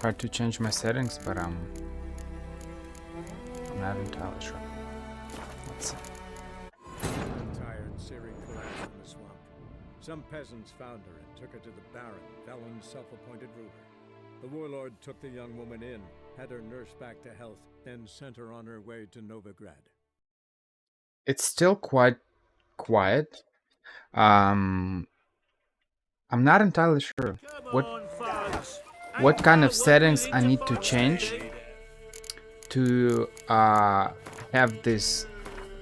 tried to change my settings, but I'm not entirely sure. Let's see. Tired, Siri collapsed in the swamp. Some peasants found her and took her to the Baron, Velen's self-appointed ruler. The warlord took the young woman in, had her nursed back to health, then sent her on her way to Novigrad. It's still quite quiet. I'm not entirely sure what kind of settings I need to change to have this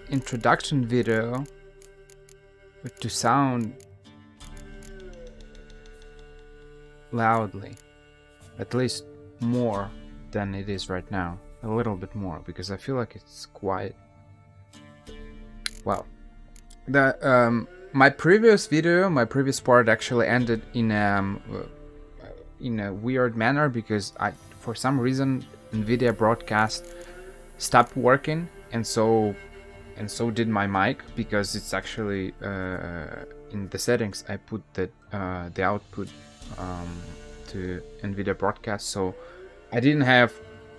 introduction video to sound loudly, at least more than it is right now, a little bit more, because I feel like it's quiet. Well, the my previous video, my previous part actually ended in a weird manner because for some reason NVIDIA broadcast stopped working, and so did my mic, because it's actually in the settings I put the output to NVIDIA broadcast, so I didn't have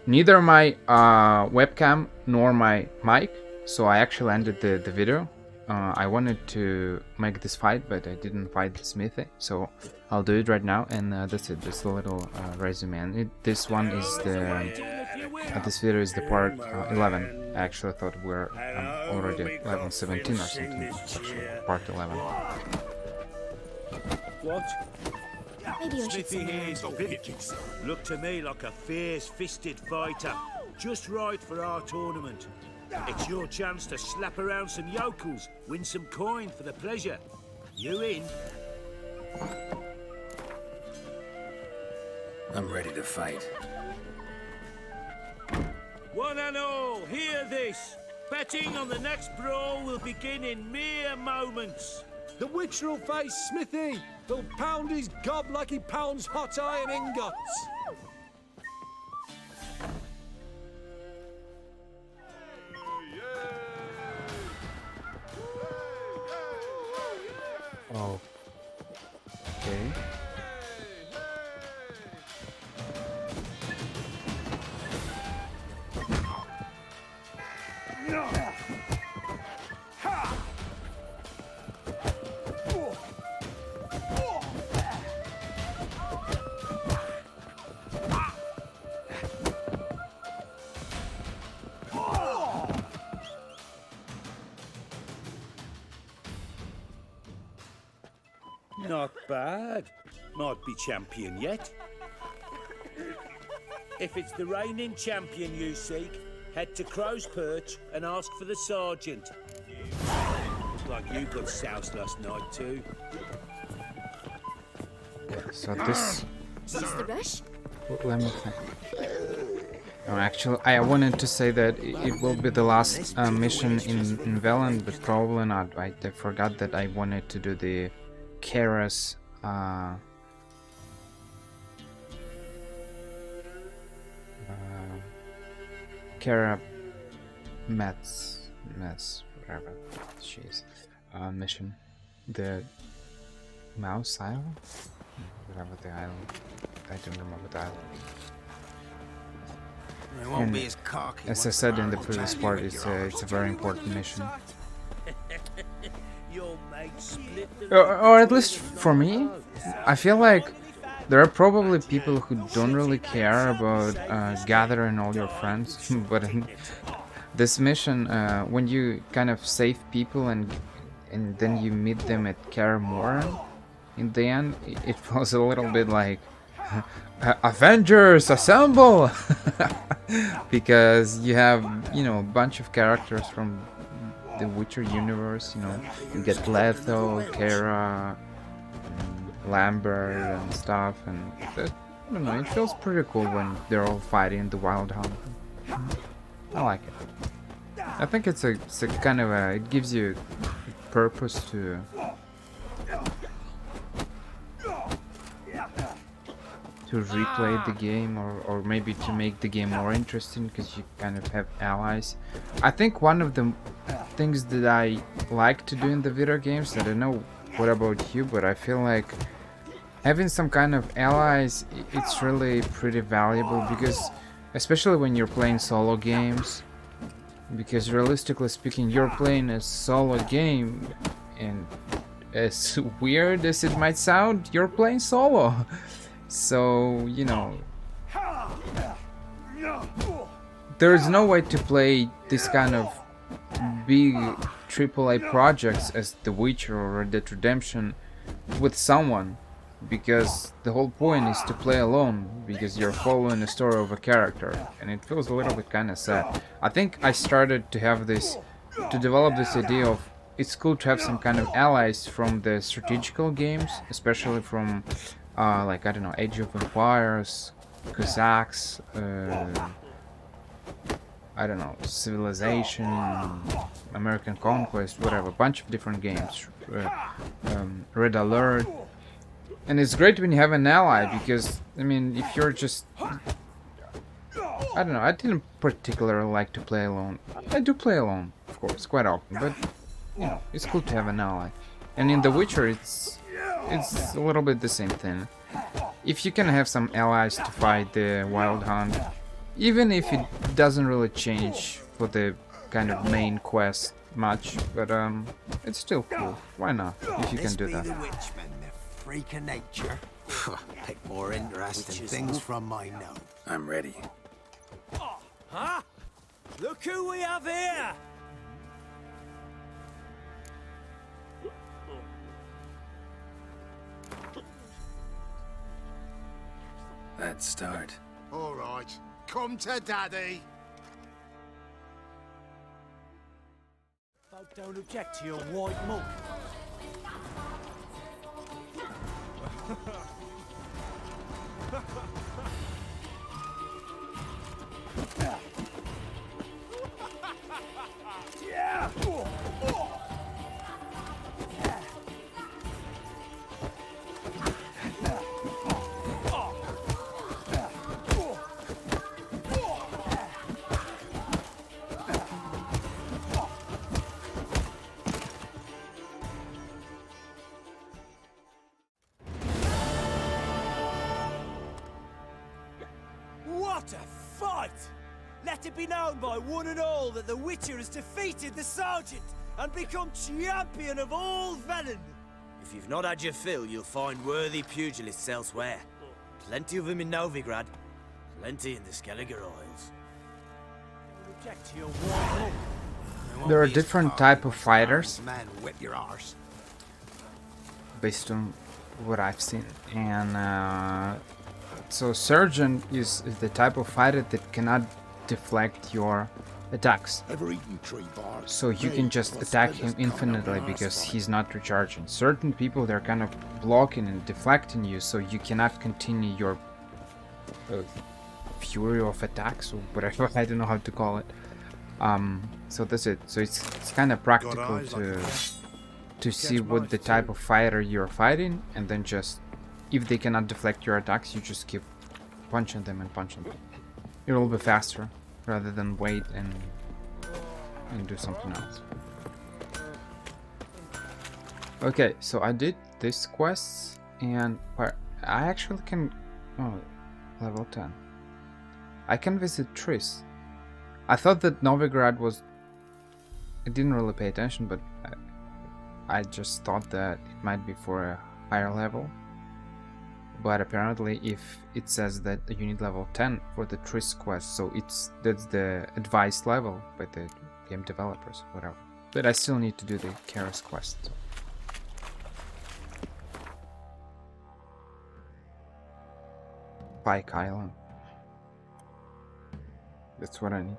neither my webcam nor my mic, so I actually ended the video. I wanted to make this fight, but I didn't fight the Smithy, so I'll do it right now, and that's it. Just a little resume. And this one is this video is the part 11. I actually thought we're already at level 17 or something. It's actually part 11. What? Maybe I should Smithy send here's them. picked. Look to me like a fierce-fisted fighter. Just right for our tournament. It's your chance to slap around some yokels, win some coin for the pleasure. You in? I'm ready to fight. One and all, hear this. Betting on the next brawl will begin in mere moments. The witcher will face Smithy. He'll pound his gob like he pounds hot iron ingots. Oh. Okay. Not bad. Might be champion yet. If it's the reigning champion you seek, head to Crow's Perch and ask for the sergeant. Looks like you got soused last night too. So this. Is this the rush? Let me think. No, actually, I wanted to say that it will be the last mission in Velen, but probably not. I forgot that I wanted to do the Kara's Kara Mess, whatever she is, mission. The Mouse Island? Whatever the island. I don't remember the island. I won't And be as cocky. as I said in the previous part, it's a very important mission. Your mate split the Or at least for me, I feel like there are probably people who don't really care about gathering all your friends, but in this mission, when you kind of save people and then you meet them at Kaer Morhen, in the end, it was a little bit like Avengers assemble, because you have, you know, a bunch of characters from the Witcher universe. You know, you get Leto, Kara, Lambert and stuff, and that, I don't know, it feels pretty cool when they're all fighting the Wild Hunt. I like it. I think it's a kind of a, it gives you purpose to replay the game, or maybe to make the game more interesting, because you kind of have allies. I think one of the things that I like to do in the video games, I don't know what about you, but I feel like having some kind of allies, it's really pretty valuable, because especially when you're playing solo games, because realistically speaking, you're playing a solo game, and as weird as it might sound, you're playing solo. So, you know, there's no way to play this kind of big AAA projects as The Witcher or Red Dead Redemption with someone, because the whole point is to play alone, because you're following the story of a character, and it feels a little bit kind of sad. I think I started to have this, to develop this idea of it's cool to have some kind of allies from the strategical games, especially from like, I don't know, Age of Empires, Cossacks, I don't know, Civilization, American Conquest, whatever, a bunch of different games, Red Alert. And it's great when you have an ally, because, I mean, if you're just... I don't know, I didn't particularly like to play alone. I do play alone, of course, quite often, but, you know, it's cool to have an ally. And in The Witcher, it's a little bit the same thing. If you can have some allies to fight the Wild Hunt, even if it doesn't really change for the kind of main quest much, but it's still cool. Why not, if you can do that? The witchman, the freak of nature. Pick more interesting things from my note. I'm ready. Huh? Look who we have here! Let's start. All right, come to daddy. Folk don't object to your white mug. What a fight! Let it be known by one and all that the Witcher has defeated the Sergeant and become champion of all Velen. If you've not had your fill, you'll find worthy pugilists elsewhere. Plenty of them in Novigrad, plenty in the Skelliger Isles. Object to your white mug. There are different type of fighters, Man, whip your arse. based on what I've seen, and so Sergeant is the type of fighter that cannot deflect your attacks. Ever eaten 3 bars? So you can just attack him infinitely because he's not recharging. Certain people, they're kind of blocking and deflecting you, so you cannot continue your fury of attacks or whatever. I don't know how to call it. So that's it. So it's kind of practical to see what the type of fighter you're fighting, and then just, if they cannot deflect your attacks, you just keep punching them and punching them. It'll be faster rather than wait and do something else. Okay, so I did these quests, and I actually can... Oh, level 10. I can visit Triss. I thought that Novigrad was... I didn't really pay attention, but I just thought that it might be for a higher level. But apparently, if it says that you need level 10 for the Triss quest, so that's the advised level by the game developers, whatever. But I still need to do the Karis quest. Pike Island. That's what I need.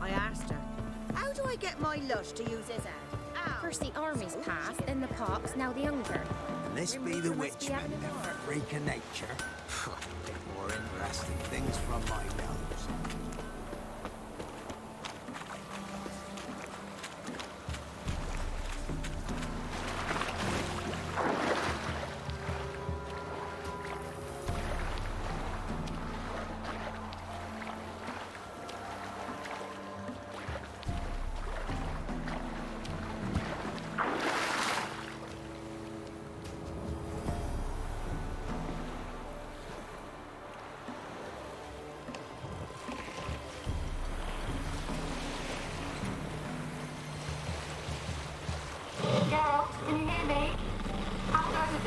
I asked her, how do I get my lush to use his head? Ow. First the army's passed, then the pox, now the hunger. This be the witchman, the freak of nature. Pick more interesting things from my nose.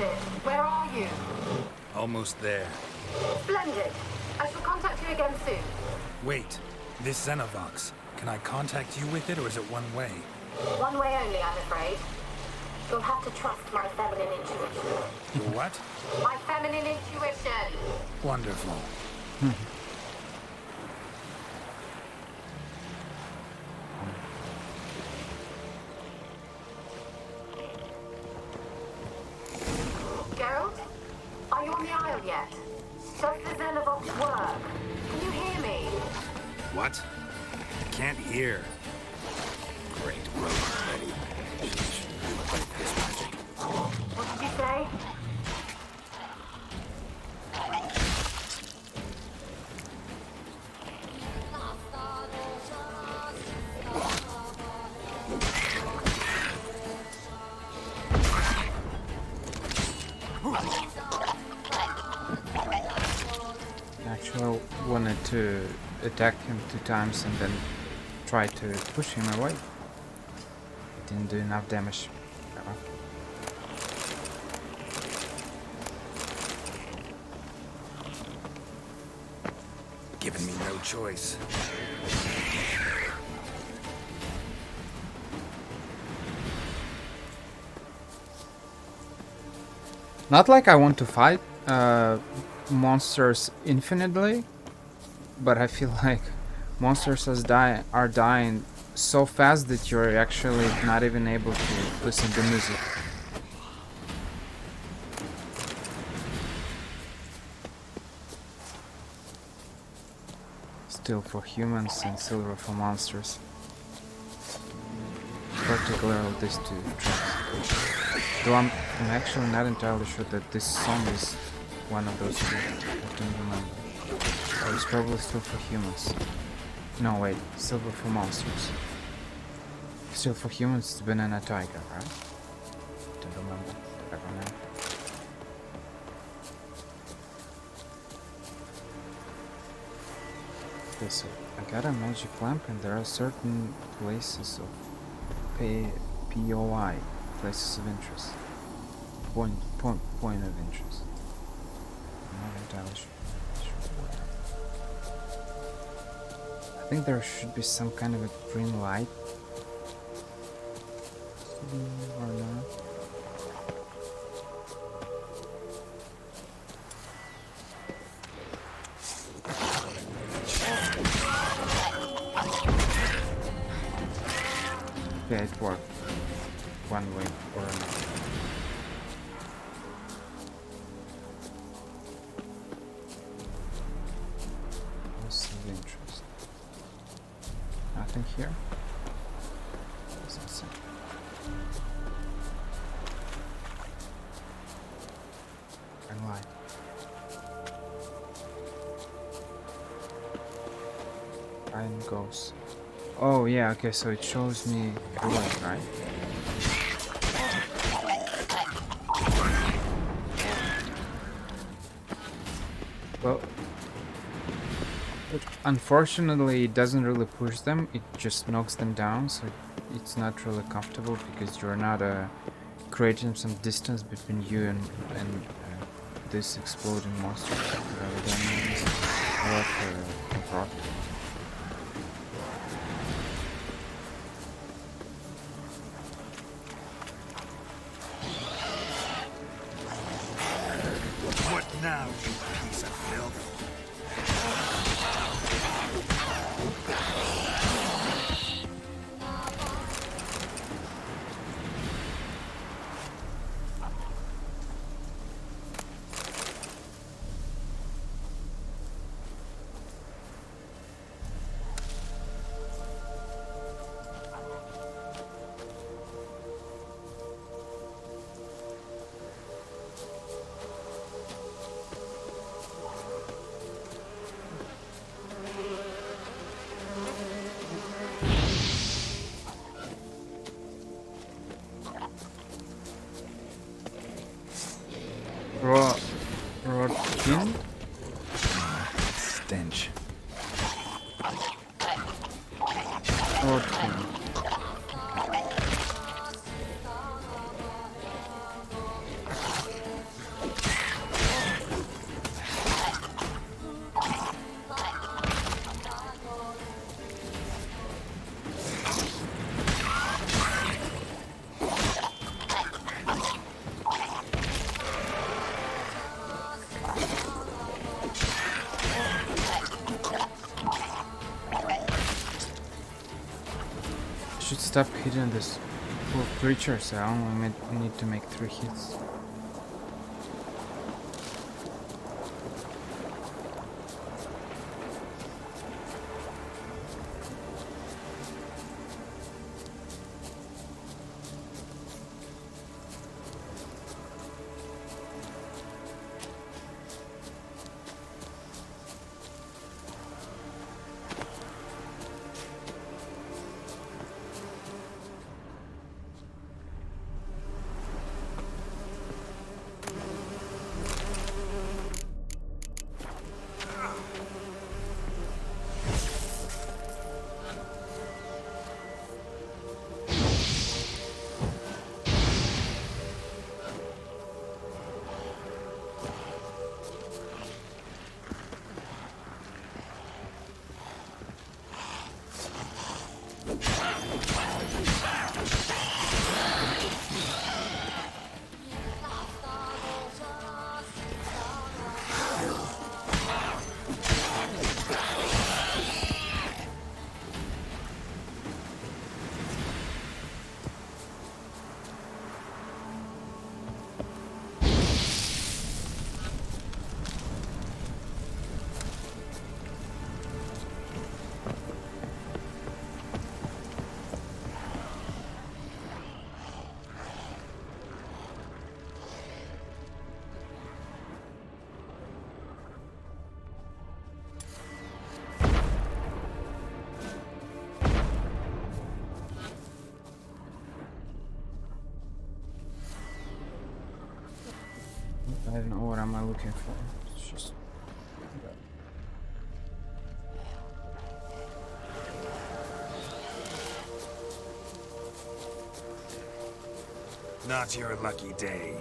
it. Where are you? Almost there. Splendid. I shall contact you again soon. Wait, this Xenovox. Can I contact you with it, or is it one way? One way only, I'm afraid. You'll have to trust my feminine intuition. What? My feminine intuition! Wonderful. Geralt? Are you on the Isle yet? Does the Xenovox work? Can you hear me? What? I can't hear. Great robot ready. This magic. What did you say? Actually, I wanted to attack him 2 times and then try to push him away. It didn't do enough damage. Giving me no choice. Not like I want to fight monsters infinitely, but I feel like monsters are dying so fast that you're actually not even able to listen to music. Steel for humans and silver for monsters. Particularly these 2 tracks. Though I'm actually not entirely sure that this song is one of those 2. I don't remember. Oh, it's probably Steel for humans. No, wait. Silver for monsters. Steel for humans is Banana Tiger, right? Don't remember. I don't know. Okay, so I got a magic lamp and there are certain places of POI, places of interest. Point of interest. I'm not entirely sure what. I think there should be some kind of a green light. Or not. Yeah, it worked. One way or another. What's of interest? Nothing here? Doesn't seem. And light. Iron ghost. Oh yeah, okay, so it shows me the way, right? Well, unfortunately it doesn't really push them, it just knocks them down, so it's not really comfortable because you're not creating some distance between you and this exploding monster. Rather than a lot confront. What now, you piece of filth? Rodkin? Stench. Rodkin. should stop hitting this poor creature, so I only need to make 3 hits. I don't know what am I looking for. It's just Not your lucky day.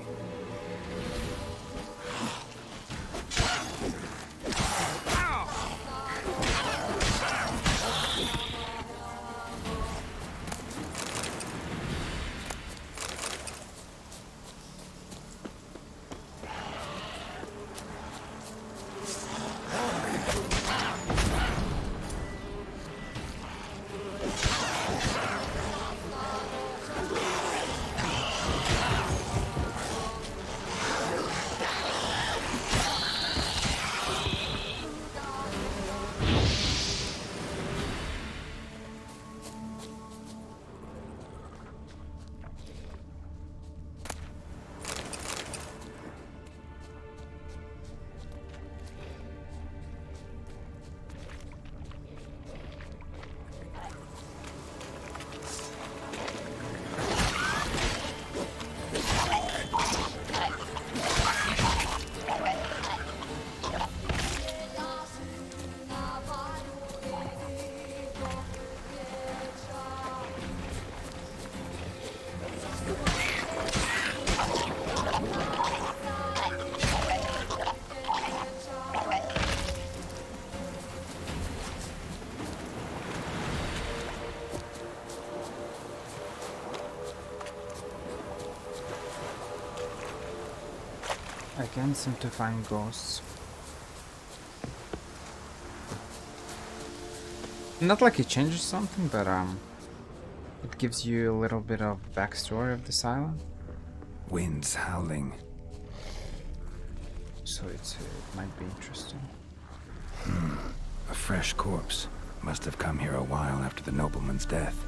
I can't seem to find ghosts. Not like it changes something, but it gives you a little bit of backstory of this island. Winds howling. So it might be interesting. A fresh corpse. Must have come here a while after the nobleman's death.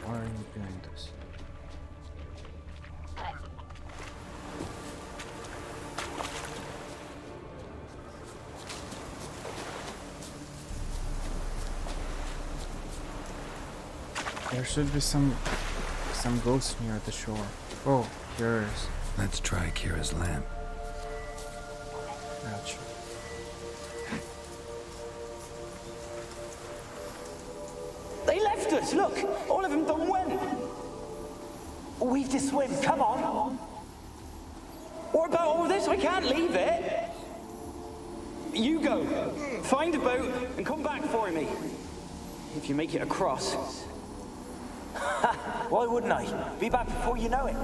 Why are you doing this? There should be some ghosts near the shore. Oh, here it is. Let's try Kira's lamp. Gotcha. us! Look! All of them done went! We've to swim, come on! What about all this? I can't leave it! You go. Find a boat and come back for me. If you make it across. Why wouldn't I? Be back before you know it.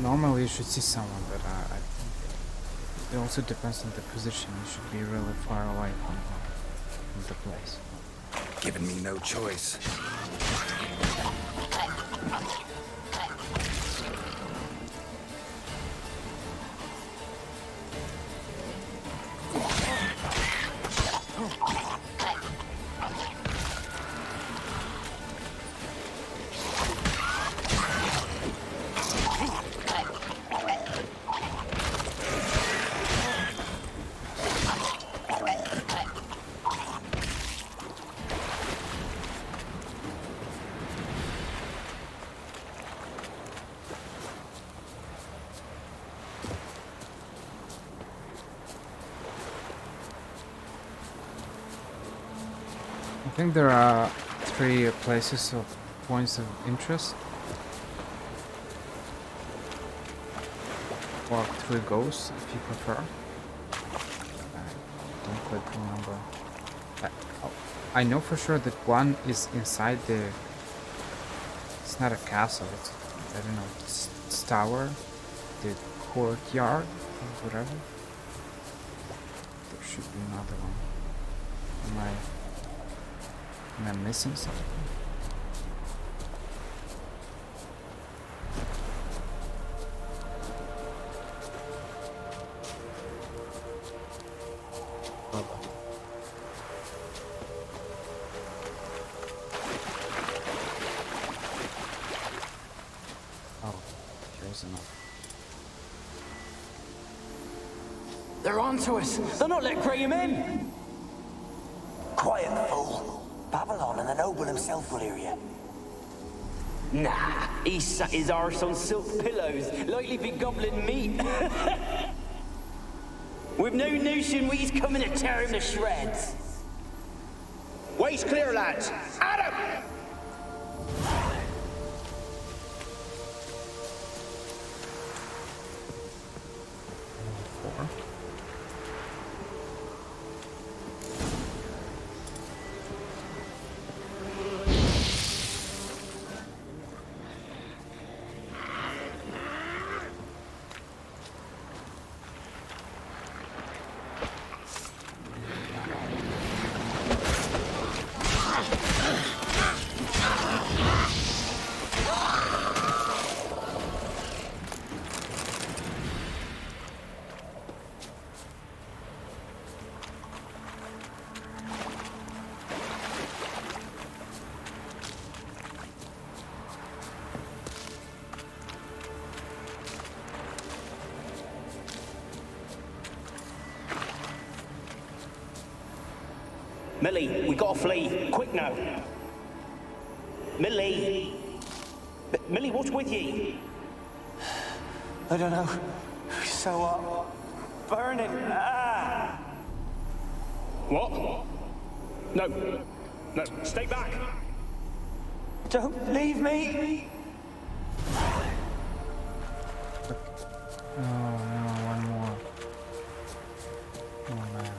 Normally you should see someone, but I think it also depends on the position. You should be really far away from the place. Giving me no choice. I think there are 3 places of points of interest. Or 3 goals, if you prefer. I don't quite remember. I know for sure that one is inside the... It's not a castle, it's, I don't know, it's tower, the courtyard, or whatever. There should be another one. Am I missing something? Oh, here's another. They're onto us! They'll not let Graham in! Quiet, fool. Babylon and the noble himself will hear you. Nah, he sat his arse on silk pillows, likely be gobbling meat. We've no notion he's coming to tear him to shreds. Way's clear, lads. Adam! Millie, we gotta flee. Quick now. Millie! Millie, what's with ye? I don't know. So, burning. Ah! What? No. No, stay back. Don't leave me. Oh no, one more. Oh man.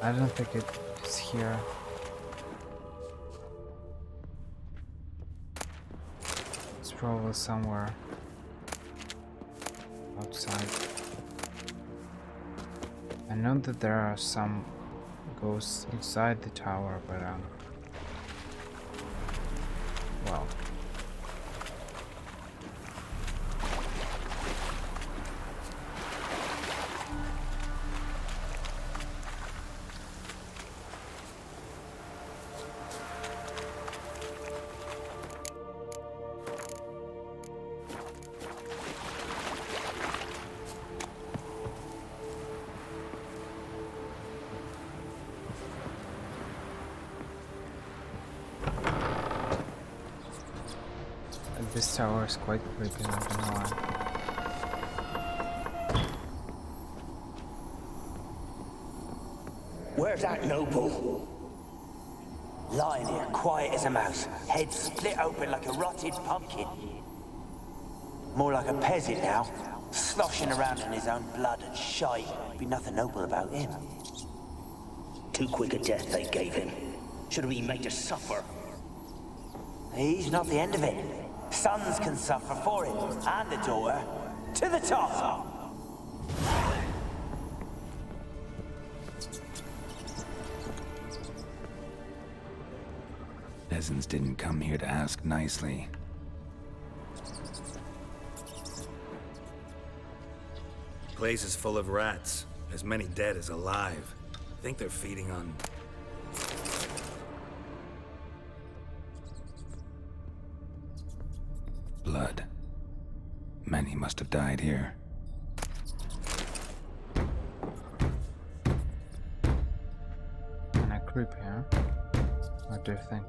I don't think it's here. It's probably somewhere outside. I know that there are some ghosts inside the tower, but well. This tower is quite creepy, not gonna lie. Where's that noble? Lying here, quiet as a mouse, head split open like a rotted pumpkin. More like a peasant now, sloshing around in his own blood and shite. Be nothing noble about him. Too quick a death they gave him. Should have been made to suffer. He's not the end of it. Sons can suffer for him, and the daughter. To the top! Peasants didn't come here to ask nicely. Place is full of rats. As many dead as alive. Think they're feeding on... blood. Many must have died here. Kinda creepy, huh? What do you think?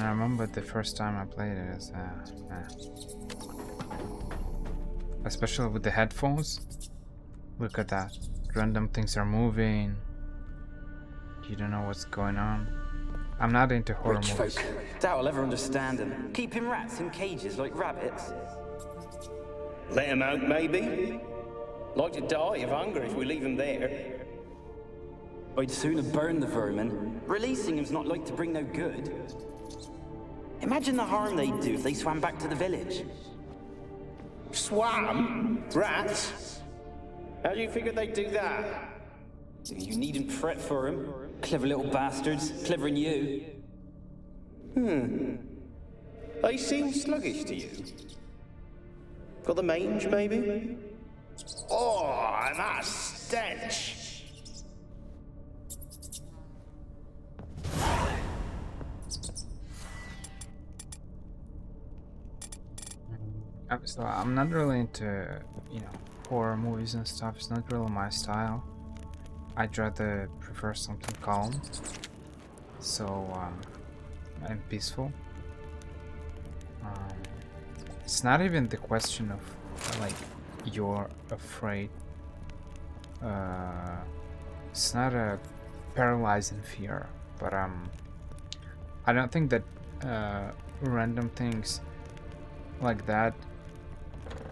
I remember the first time I played it as especially with the headphones. Look at that. Random things are moving. You don't know what's going on. I'm not into horror Rich movies. folk. Doubt I'll ever understand them. Keeping rats in cages like rabbits. Let him out, maybe? Like to die of hunger if we leave him there. I'd sooner burn the vermin. Releasing him's not like to bring no good. Imagine the harm they'd do if they swam back to the village. Swam? Rats? How do you figure they'd do that? You needn't fret for him. Clever little bastards. Clever than you. They seem sluggish to you. Got the mange, maybe? Oh, and that stench! So I'm not really into, you know, horror movies and stuff. It's not really my style. I'd rather prefer something calm, and peaceful. It's not even the question of like you're afraid. It's not a paralyzing fear, but I don't think that random things like that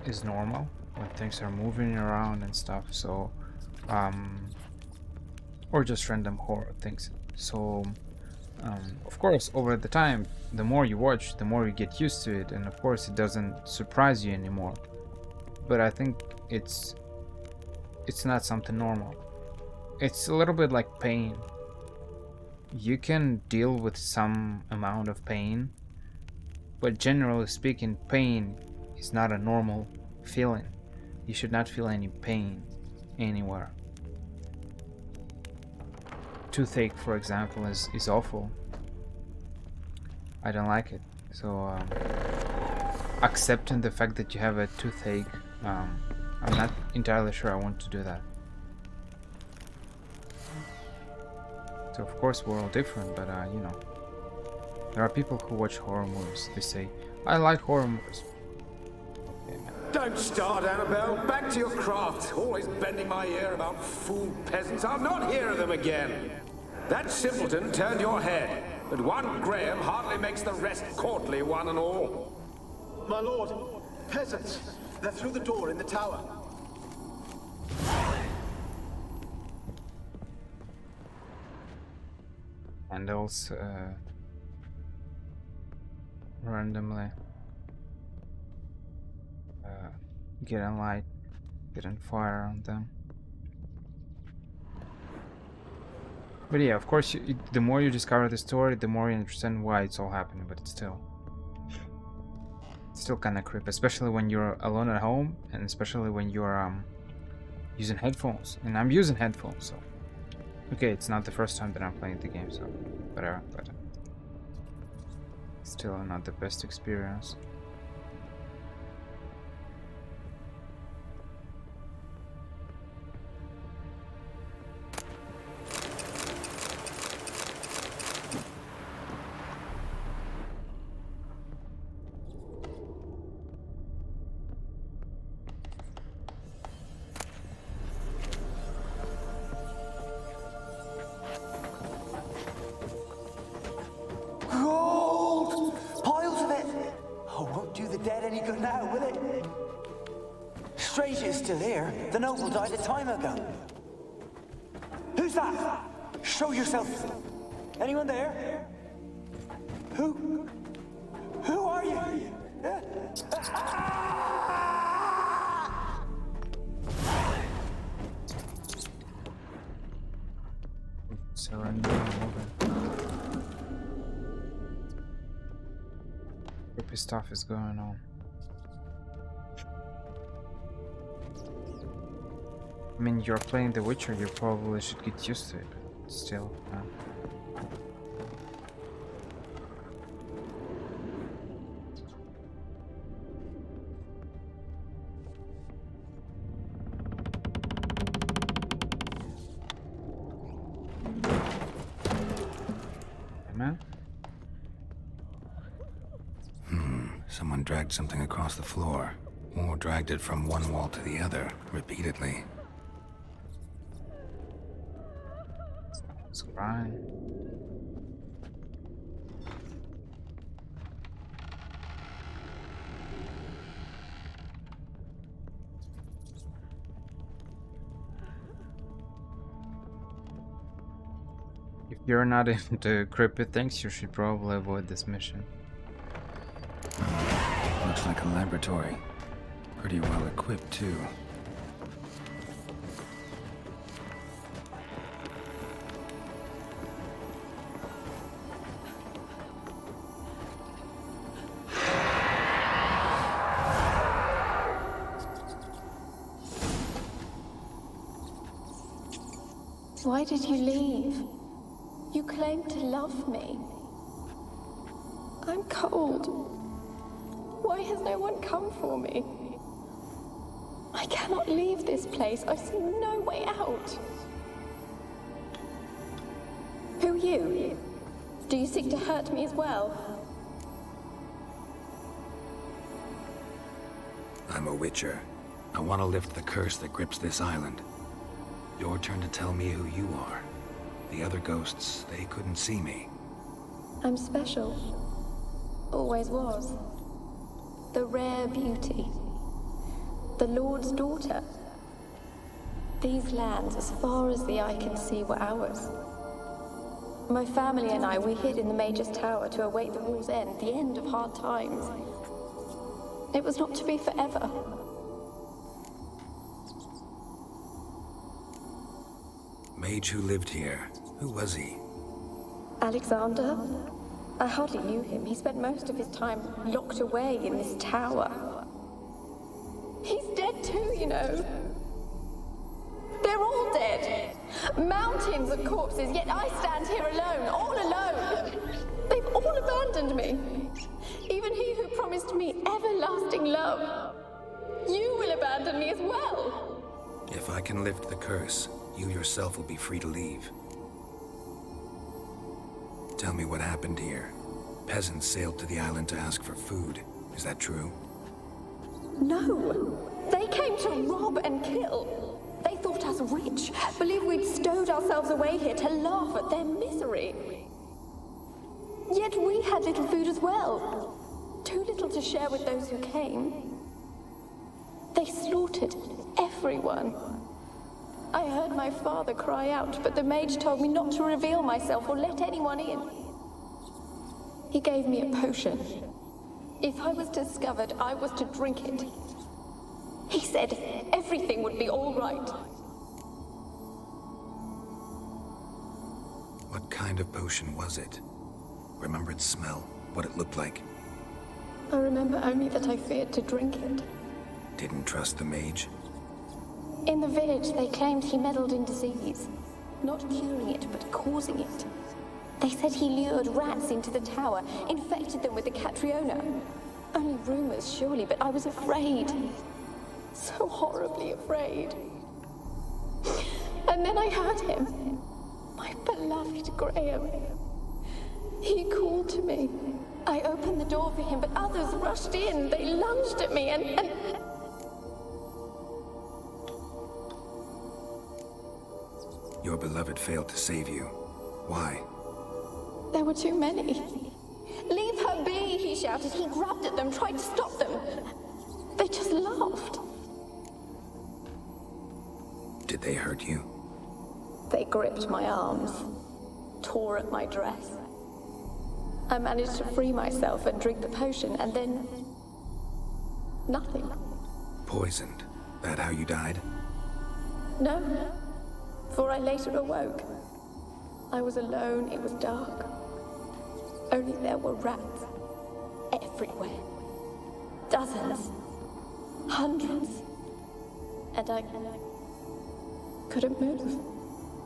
is normal when things are moving around and stuff. So or just random horror things. So of course, over the time, the more you watch, the more you get used to it, and of course it doesn't surprise you anymore. But I think it's not something normal. It's a little bit like pain. You can deal with some amount of pain, but generally speaking, pain is not a normal feeling. You should not feel any pain anywhere. Toothache, for example, is awful. I don't like it. So accepting the fact that you have a toothache, I'm not entirely sure I want to do that. So of course we're all different, but you know, there are people who watch horror movies. They say, I like horror movies. Okay, man. Don't start, Annabelle. Back to your craft. Always bending my ear about fool peasants. I'll not hear of them again. That simpleton turned your head, but one Graham hardly makes the rest courtly, one and all. My lord, peasants. They're through the door in the tower. Candles randomly get on light, get on fire on them. But yeah, of course, the more you discover the story, the more you understand why it's all happening. But it's still kind of creepy, especially when you're alone at home, and especially when you're using headphones. And I'm using headphones, so okay, it's not the first time that I'm playing the game, so but still not the best experience. Strange it's still here. The noble died a time ago. Who's that? Show yourself. Anyone there? Who are you? Surrender. Creepy stuff is going on. I mean, you're playing The Witcher, you probably should get used to it, but still, man. Someone dragged something across the floor, or dragged it from one wall to the other, repeatedly. It's crying. If you're not into creepy things, you should probably avoid this mission. Looks like a laboratory. Pretty well equipped, too. Why did you leave? You claimed to love me. I'm cold. Why has no one come for me? I cannot leave this place. I see no way out. Who are you? Do you seek to hurt me as well? I'm a Witcher. I want to lift the curse that grips this island. Your turn to tell me who you are. The other ghosts, they couldn't see me. I'm special. Always was. The rare beauty. The Lord's daughter. These lands, as far as the eye can see, were ours. My family and I, we hid in the Mage's Tower to await the war's end, the end of hard times. It was not to be forever. Mage who lived here. Who was he? Alexander? I hardly knew him. He spent most of his time locked away in this tower. He's dead too, you know. They're all dead. Mountains of corpses, yet I stand here alone, all alone. They've all abandoned me. Even he who promised me everlasting love. You will abandon me as well. If I can lift the curse, you yourself will be free to leave. Tell me what happened here. Peasants sailed to the island to ask for food. Is that true? No. They came to rob and kill. They thought us rich, believed we'd stowed ourselves away here to laugh at their misery. Yet we had little food as well. Too little to share with those who came. They slaughtered everyone. I heard my father cry out, but the mage told me not to reveal myself or let anyone in. He gave me a potion. If I was discovered, I was to drink it. He said everything would be all right. What kind of potion was it? Remember its smell? What it looked like? I remember only that I feared to drink it. Didn't trust the mage? In the village, they claimed he meddled in disease. Not curing it, but causing it. They said he lured rats into the tower, infected them with the Catriona. Only rumors, surely, but I was afraid. So horribly afraid. And then I heard him. My beloved Graham. He called to me. I opened the door for him, but others rushed in. They lunged at me and... Your beloved failed to save you. Why? There were too many. Leave her be, he shouted. He grabbed at them, tried to stop them. They just laughed. Did they hurt you? They gripped my arms, tore at my dress. I managed to free myself and drink the potion, and then... nothing. Poisoned? That how you died? No, for I later awoke. I was alone, it was dark. Only there were rats everywhere. Dozens. Hundreds. And I couldn't move.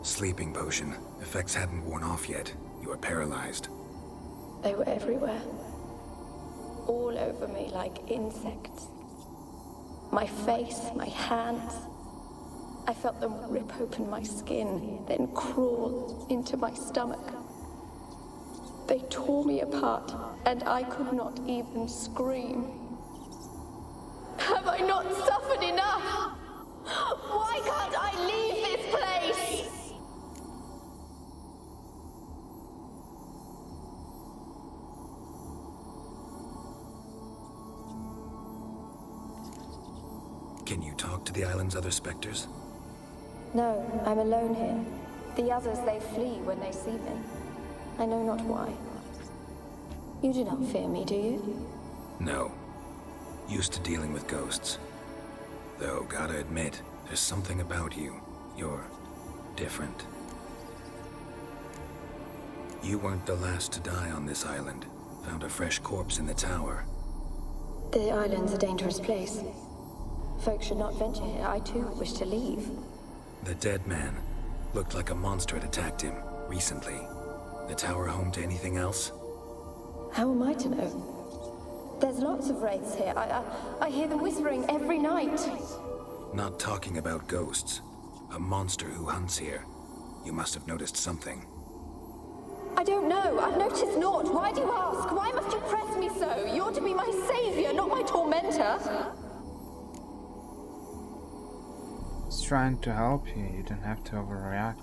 Sleeping potion. Effects hadn't worn off yet. You were paralyzed. They were everywhere. All over me like insects. My face, my hands. I felt them rip open my skin, then crawl into my stomach. They tore me apart, and I could not even scream. Have I not suffered enough? Why can't I leave this place? Can you talk to the island's other specters? No, I'm alone here. The others, they flee when they see me. I know not why. You do not fear me, do you? No. Used to dealing with ghosts. Though, gotta admit, there's something about you. You're different. You weren't the last to die on this island. Found a fresh corpse in the tower. The island's a dangerous place. Folk should not venture here. I too wish to leave. The dead man. Looked like a monster had attacked him, recently. The tower home to anything else? How am I to know? There's lots of wraiths here. I hear them whispering every night. Not talking about ghosts. A monster who hunts here. You must have noticed something. I don't know. I've noticed naught. Why do you ask? Why must you press me so? You're to be my savior, not my tormentor. It's trying to help you. You don't have to overreact.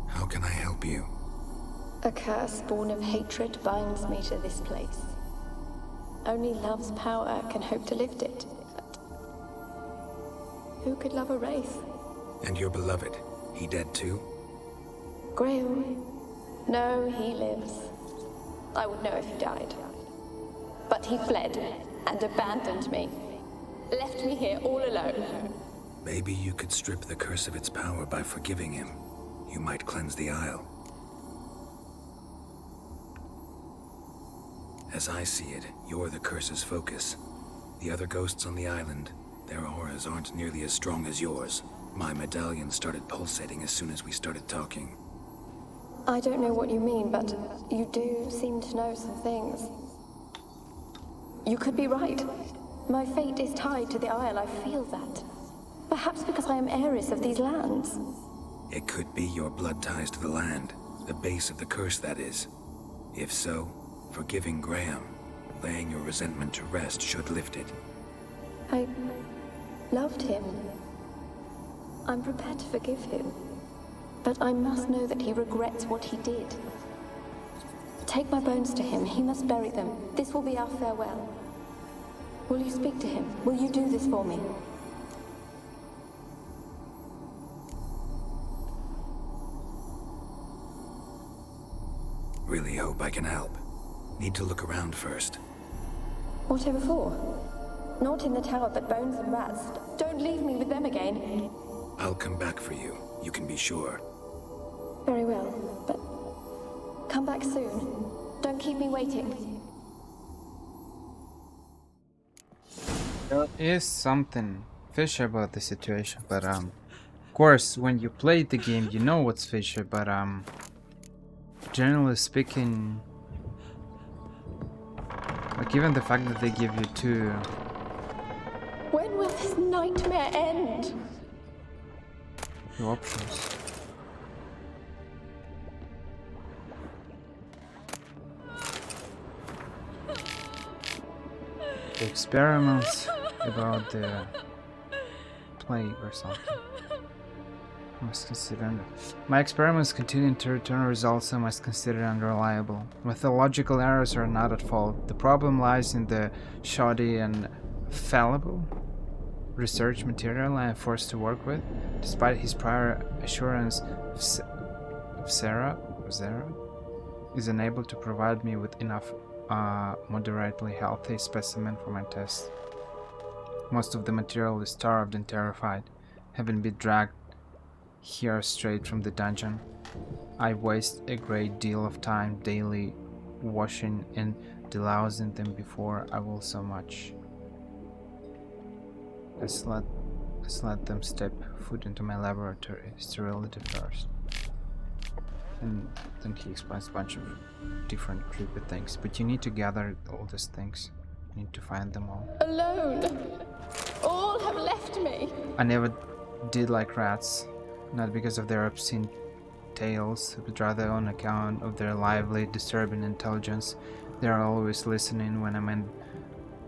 How can I help you? A curse born of hatred binds me to this place. Only love's power can hope to lift it. But who could love a wraith? And your beloved, he dead too? Grail? No, he lives. I would know if he died. But he fled and abandoned me. Left me here all alone. Maybe you could strip the curse of its power by forgiving him. You might cleanse the Isle. As I see it, you're the curse's focus. The other ghosts on the island, their auras aren't nearly as strong as yours. My medallion started pulsating as soon as we started talking. I don't know what you mean, but you do seem to know some things. You could be right. My fate is tied to the Isle, I feel that. Perhaps because I am heiress of these lands. It could be your blood ties to the land, the base of the curse, that is. If so, forgiving Graham, laying your resentment to rest should lift it. I loved him. I'm prepared to forgive him. But I must know that he regrets what he did. Take my bones to him. He must bury them. This will be our farewell. Will you speak to him? Will you do this for me? Really hope I can help. Need to look around first. Whatever for? Not in the tower, but bones and rats. Don't leave me with them again. I'll come back for you. You can be sure. Very well, but come back soon. Don't keep me waiting. There is something fishy about the situation, but of course, when you play the game, you know what's fishy, but generally speaking, like even the fact that they give you two. When will this nightmare end? Two options. The experiments about the plague or something. I must consider. My experiments continue to return results I must consider unreliable. Methodological errors are not at fault. The problem lies in the shoddy and fallible. research material I am forced to work with, despite his prior assurance of Sarah is unable to provide me with enough moderately healthy specimen for my tests. Most of the material is starved and terrified, having been dragged here straight from the dungeon. I waste a great deal of time daily washing and delousing them before I will so much as let them step foot into my laboratory. Sterility first. And then he explains a bunch of different creepy things. But you need to gather all these things. You need to find them all. Alone. All have left me. I never did like rats. Not because of their obscene tales, but rather on account of their lively, disturbing intelligence. They are always listening when a man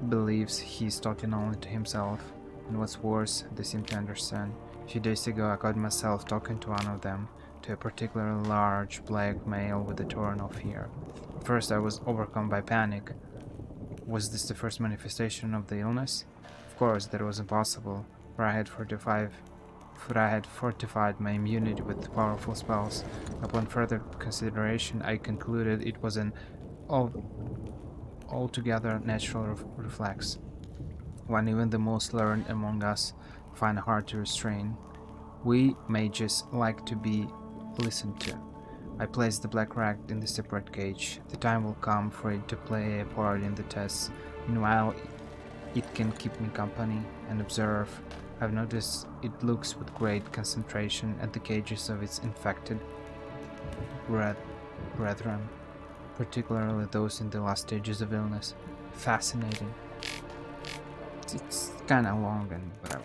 believes he's talking only to himself. And what's worse, they seem to understand. A few days ago I caught myself talking to one of them, to a particularly large black male with a torn off ear. At first I was overcome by panic. Was this the first manifestation of the illness? Of course, that was impossible, for I had fortified my immunity with powerful spells. Upon further consideration, I concluded it was an altogether natural reflex, one even the most learned among us find hard to restrain. We mages like to be listened to. I placed the black rat in the separate cage. The time will come for it to play a part in the tests. Meanwhile, it can keep me company and observe. I've noticed it looks with great concentration at the cages of its infected brethren, particularly those in the last stages of illness. Fascinating. It's kinda long and whatever.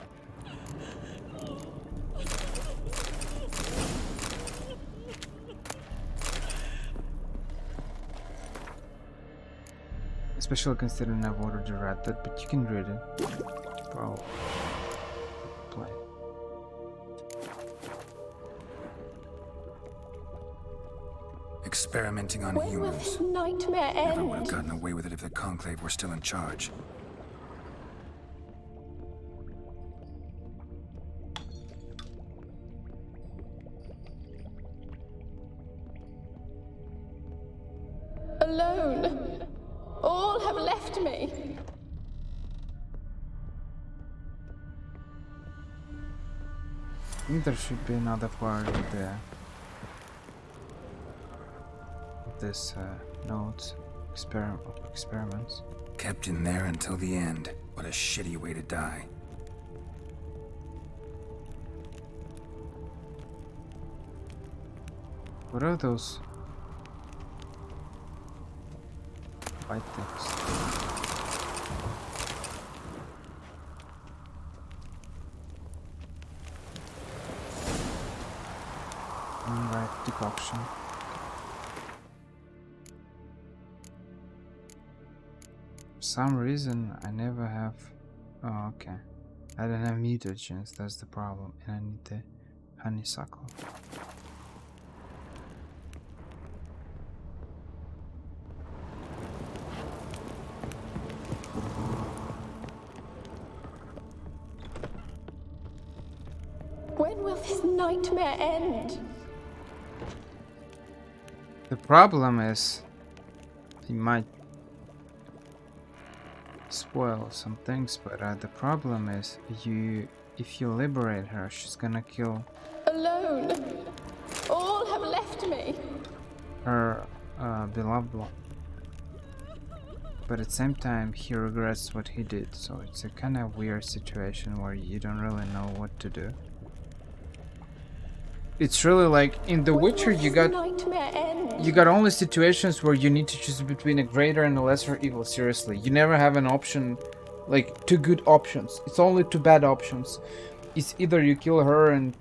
Especially considering I've ordered to read that, but you can read it. Bro. Play. Experimenting on When will humans. this nightmare Never would have end? gotten away with it if the Conclave were still in charge. Alone. All have left me. I think there should be another part of this notes experiments. Kept in there until the end. What a shitty way to die. What are those white things? Right, decoction. For some reason, I never have. Oh, okay. I don't have mutagens. That's the problem, and I need the honeysuckle. When will this nightmare end? The problem is, he might spoil some things, but the problem is, if you liberate her, she's gonna kill Alone. All have left me. her beloved one. But at the same time, he regrets what he did, so it's a kind of weird situation where you don't really know what to do. It's really like in The Witcher, you got only situations where you need to choose between a greater and a lesser evil. Seriously, you never have an option, like two good options. It's only two bad options. It's either you kill her and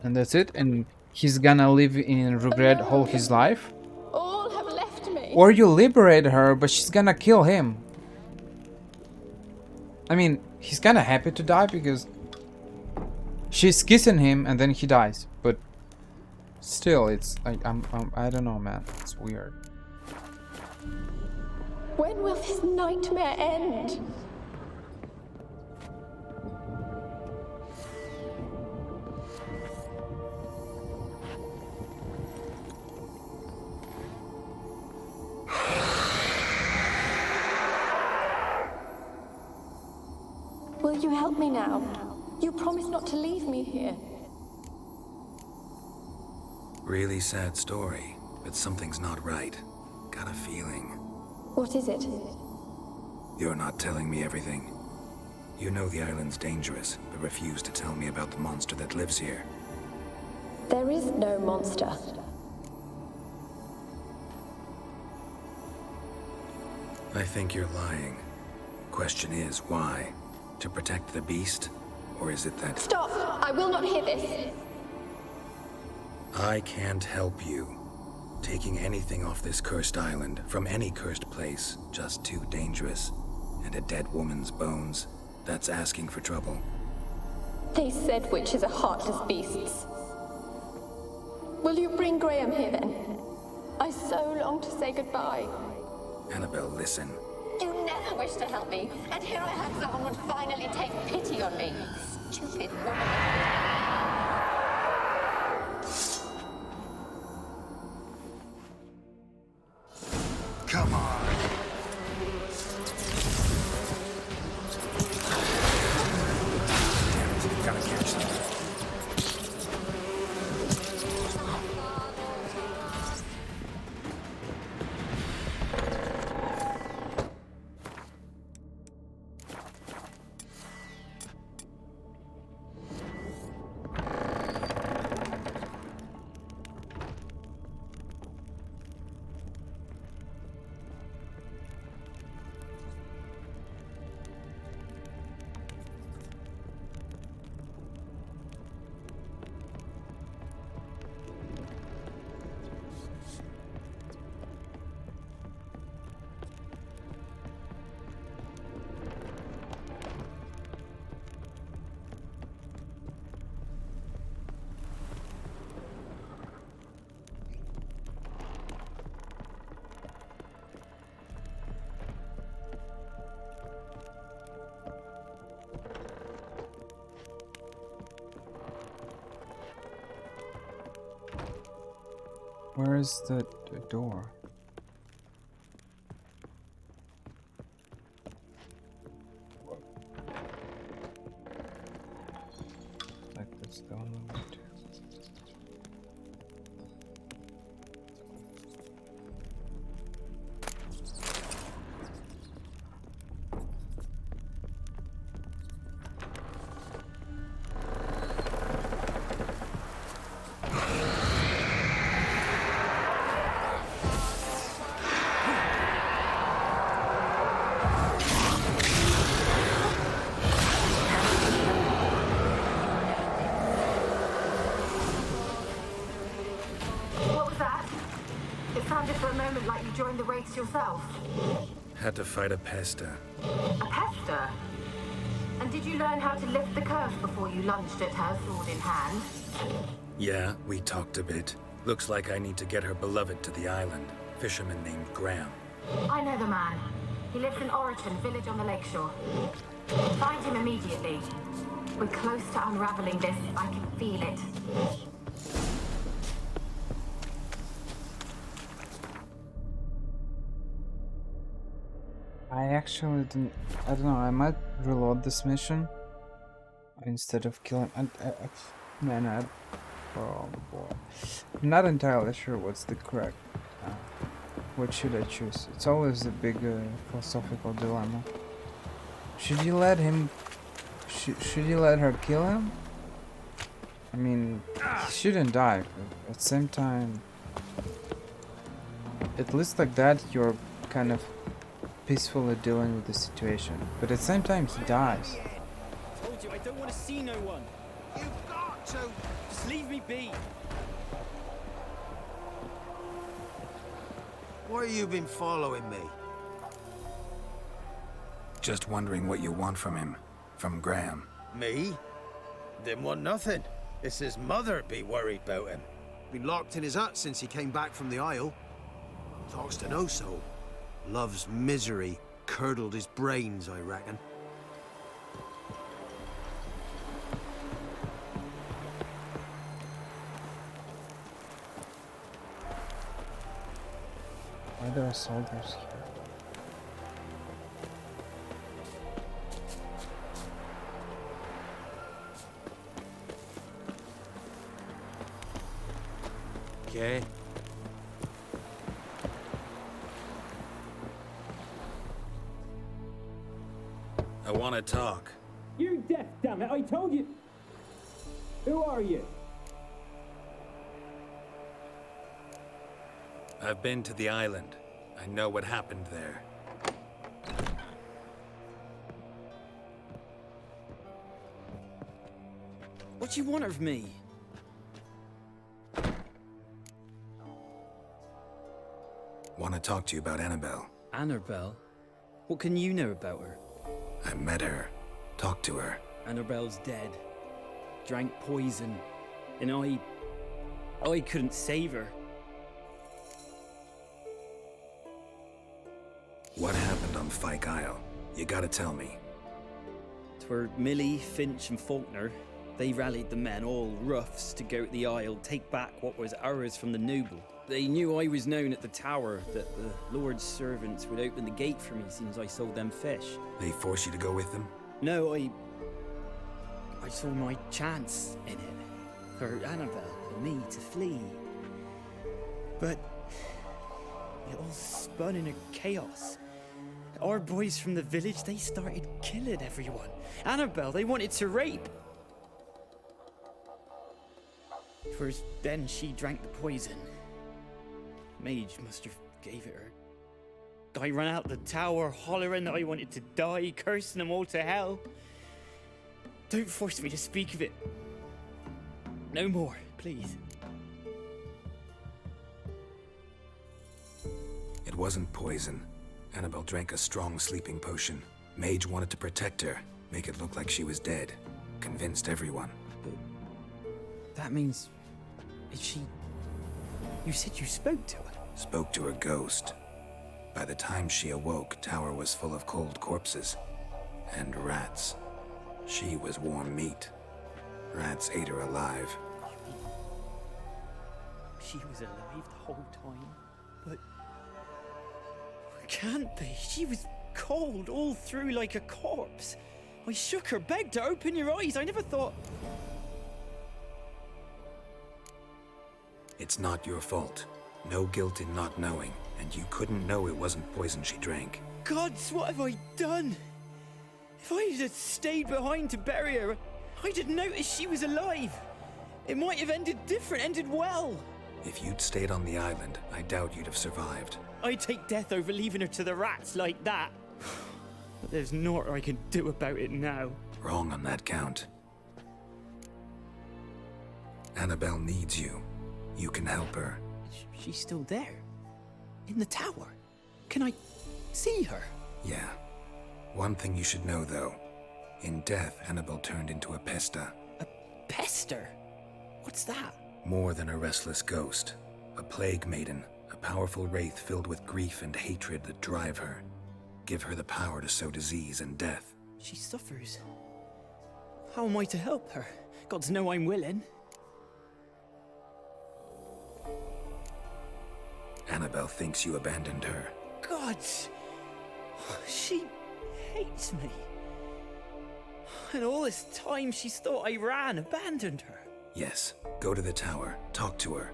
that's it, and he's gonna live in regret all his life, All have left me. or you liberate her, but she's gonna kill him. I mean, he's kinda happy to die because she's kissing him and then he dies, but still, it's like I don't know, man. It's weird. When will this nightmare end? you help me now? You promised not to leave me here. Really sad story, but something's not right. Got a feeling. What is it? You're not telling me everything. You know the island's dangerous, but refuse to tell me about the monster that lives here. There is no monster. I think you're lying. Question is, why? To protect the beast? Or is it that— Stop! I will not hear this! I can't help you. Taking anything off this cursed island, from any cursed place, just too dangerous. And a dead woman's bones, that's asking for trouble. They said witches are heartless beasts. Will you bring Graham here then? I so long to say goodbye. Annabelle, listen. You never wished to help me, and here I had someone would finally take pity on me. Stupid woman. Come on. Gotta catch them. Where is the door? Like that's the only way to. Joined the raids yourself? Had to fight a pester. A pester? And did you learn how to lift the curse before you lunged at her, sword in hand? Yeah, we talked a bit. Looks like I need to get her beloved to the island. Fisherman named Graham. I know the man. He lives in Oriton, village on the lakeshore. Find him immediately. We're close to unraveling this. I can feel it. I actually didn't. I don't know. I might reload this mission instead of killing. Man, oh boy, I'm not entirely sure what's the correct. What should I choose? It's always a big philosophical dilemma. Should you let him? Should you let her kill him? I mean, he shouldn't die. But at the same time, at least like that, you're kind of peacefully dealing with the situation, but at the same time he dies. I told you I don't want to see no one. You've got to. Just leave me be. Why have you been following me? Just wondering what you want from him. From Graham. Me? Didn't want nothing. It's his mother be worried about him. Been locked in his hut since he came back from the Isle. Talks to no soul. Love's misery curdled his brains, I reckon. Why there are soldiers here? Okay. I want to talk. You're deaf, damn it! I told you. Who are you? I've been to the island. I know what happened there. What do you want of me? Want to talk to you about Annabelle. Annabelle? What can you know about her? I met her. Talked to her. Annabelle's dead. Drank poison. And I couldn't save her. What happened on Fyke Isle? You gotta tell me. Twere Millie, Finch and Faulkner. They rallied the men, all roughs, to go to the Isle, take back what was ours from the noble. They knew I was known at the tower, that the Lord's servants would open the gate for me since I sold them fish. They force you to go with them? No, I saw my chance in it. For Annabelle and me to flee. But it all spun in a chaos. Our boys from the village, they started killing everyone. Annabelle, they wanted to rape. First, then she drank the poison. Mage must have gave it her. I ran out the tower, hollering that I wanted to die, cursing them all to hell. Don't force me to speak of it. No more, please. It wasn't poison. Annabelle drank a strong sleeping potion. Mage wanted to protect her, make it look like she was dead. Convinced everyone. That means... is she... You said you spoke to her? Spoke to her ghost. By the time she awoke, tower was full of cold corpses. And rats. She was warm meat. Rats ate her alive. She was alive the whole time? But... Can't be. She was cold all through like a corpse. I shook her, begged her, open your eyes. I never thought... It's not your fault. No guilt in not knowing, and you couldn't know it wasn't poison she drank. Gods, what have I done? If I had stayed behind to bury her, I'd have noticed she was alive. It might have ended different, ended well. If you'd stayed on the island, I doubt you'd have survived. I'd take death over leaving her to the rats like that. But there's naught I can do about it now. Wrong on that count. Annabelle needs you. You can help her. She's still there. In the tower. Can I see her? Yeah. One thing you should know, though. In death, Annabelle turned into a pesta. A pester? What's that? More than a restless ghost. A plague maiden. A powerful wraith filled with grief and hatred that drive her. Give her the power to sow disease and death. She suffers. How am I to help her? Gods know I'm willing. Annabelle thinks you abandoned her. Gods! She hates me. And all this time she's thought I abandoned her. Yes, go to the tower, talk to her.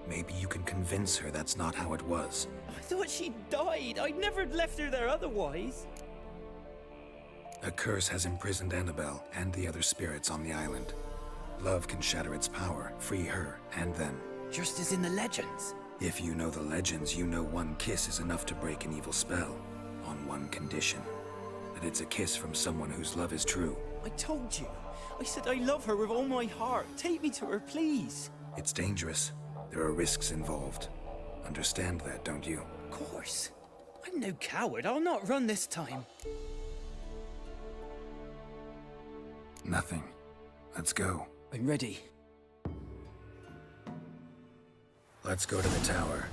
Maybe you can convince her that's not how it was. I thought she died. I'd never left her there otherwise. A curse has imprisoned Annabelle and the other spirits on the island. Love can shatter its power, free her and them. Just as in the legends. If you know the legends, you know one kiss is enough to break an evil spell. On one condition. That it's a kiss from someone whose love is true. I told you. I said I love her with all my heart. Take me to her, please. It's dangerous. There are risks involved. Understand that, don't you? Of course. I'm no coward. I'll not run this time. Nothing. Let's go. I'm ready. Let's go to the tower.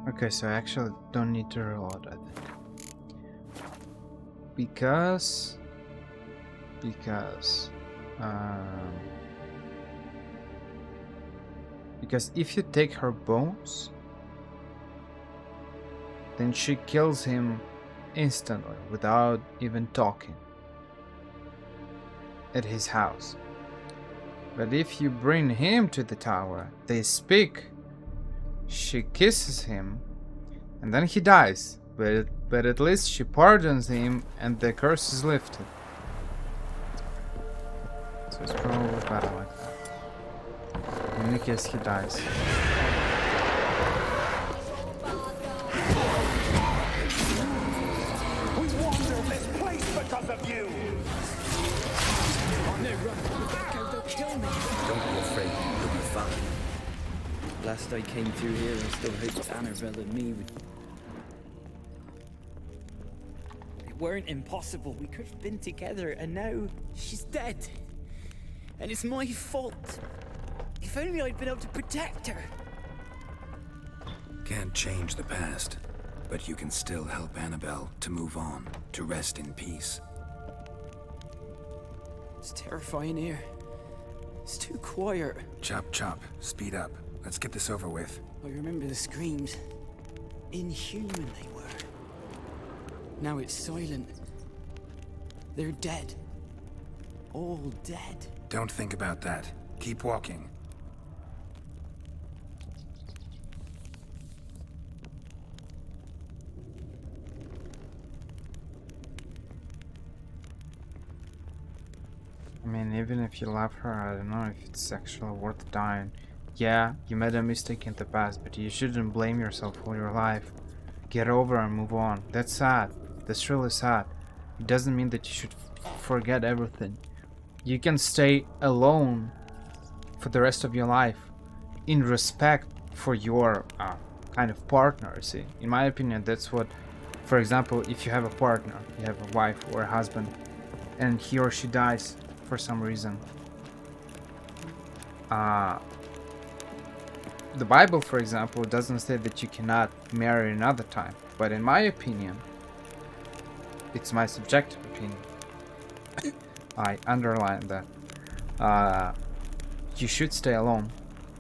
Okay, so I actually don't need to reload, I think. Because if you take her bones, then she kills him instantly without even talking at his house. But if you bring him to the tower, they speak, she kisses him, and then he dies. But at least she pardons him and the curse is lifted. So it's probably better like that. In any case, he dies. We wander this place because of you! Oh, no, run. They'll kill me. Don't be afraid, you'll be fine. Last I came through here, I still hoped Annabelle and me would... It weren't impossible. We could have been together, and now she's dead. And it's my fault. If only I'd been able to protect her. Can't change the past, but you can still help Annabelle to move on, to rest in peace. It's terrifying here. It's too quiet. Chop chop, speed up. Let's get this over with. I remember the screams. Inhuman they were. Now it's silent. They're dead. All dead. Don't think about that. Keep walking. I mean, even if you love her, I don't know if it's actually worth dying. Yeah, you made a mistake in the past, but you shouldn't blame yourself all your life. Get over and move on. That's sad. That's really sad. It doesn't mean that you should forget everything. You can stay alone for the rest of your life in respect for your kind of partner, see. In my opinion, that's what, for example, if you have a partner, you have a wife or a husband, and he or she dies for some reason. The Bible, for example, doesn't say that you cannot marry another time, but in my opinion, it's my subjective opinion, I underline that, you should stay alone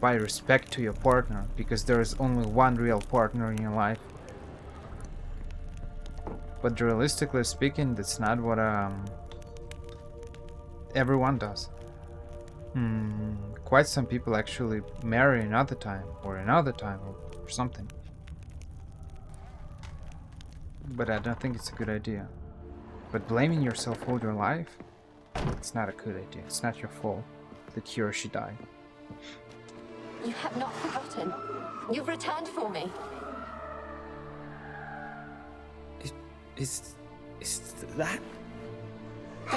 by respect to your partner, because there is only one real partner in your life. But realistically speaking, that's not what everyone does. Quite some people actually marry another time or something. But I don't think it's a good idea. But blaming yourself all your life, it's not a good idea. It's not your fault that he or she died. You have not forgotten. You've returned for me. Is that? It's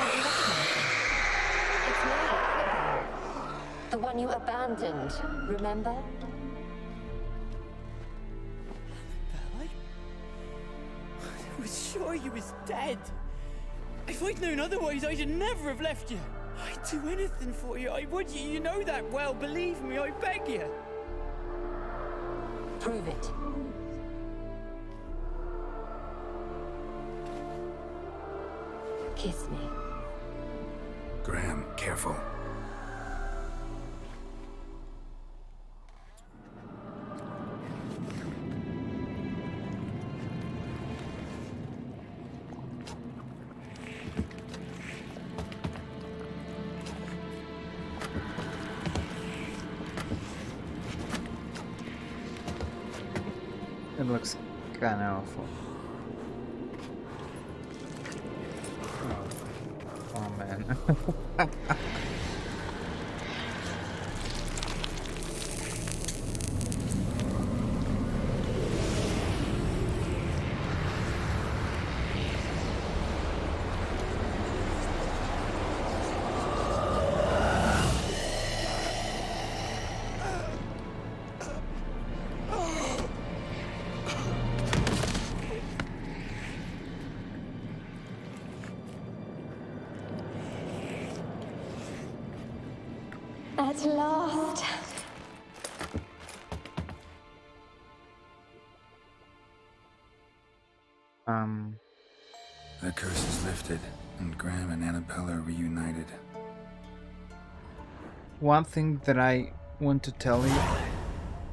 me. The one you abandoned, remember? I was sure you was dead. If I'd known otherwise, I'd never have left you. I'd do anything for you. I would. You know that well. Believe me, I beg you. Prove it. Kiss me. Graham, careful. It looks kind of awful. Oh man. At last. The curse is lifted, and Graham and Annabelle are reunited. One thing that I want to tell you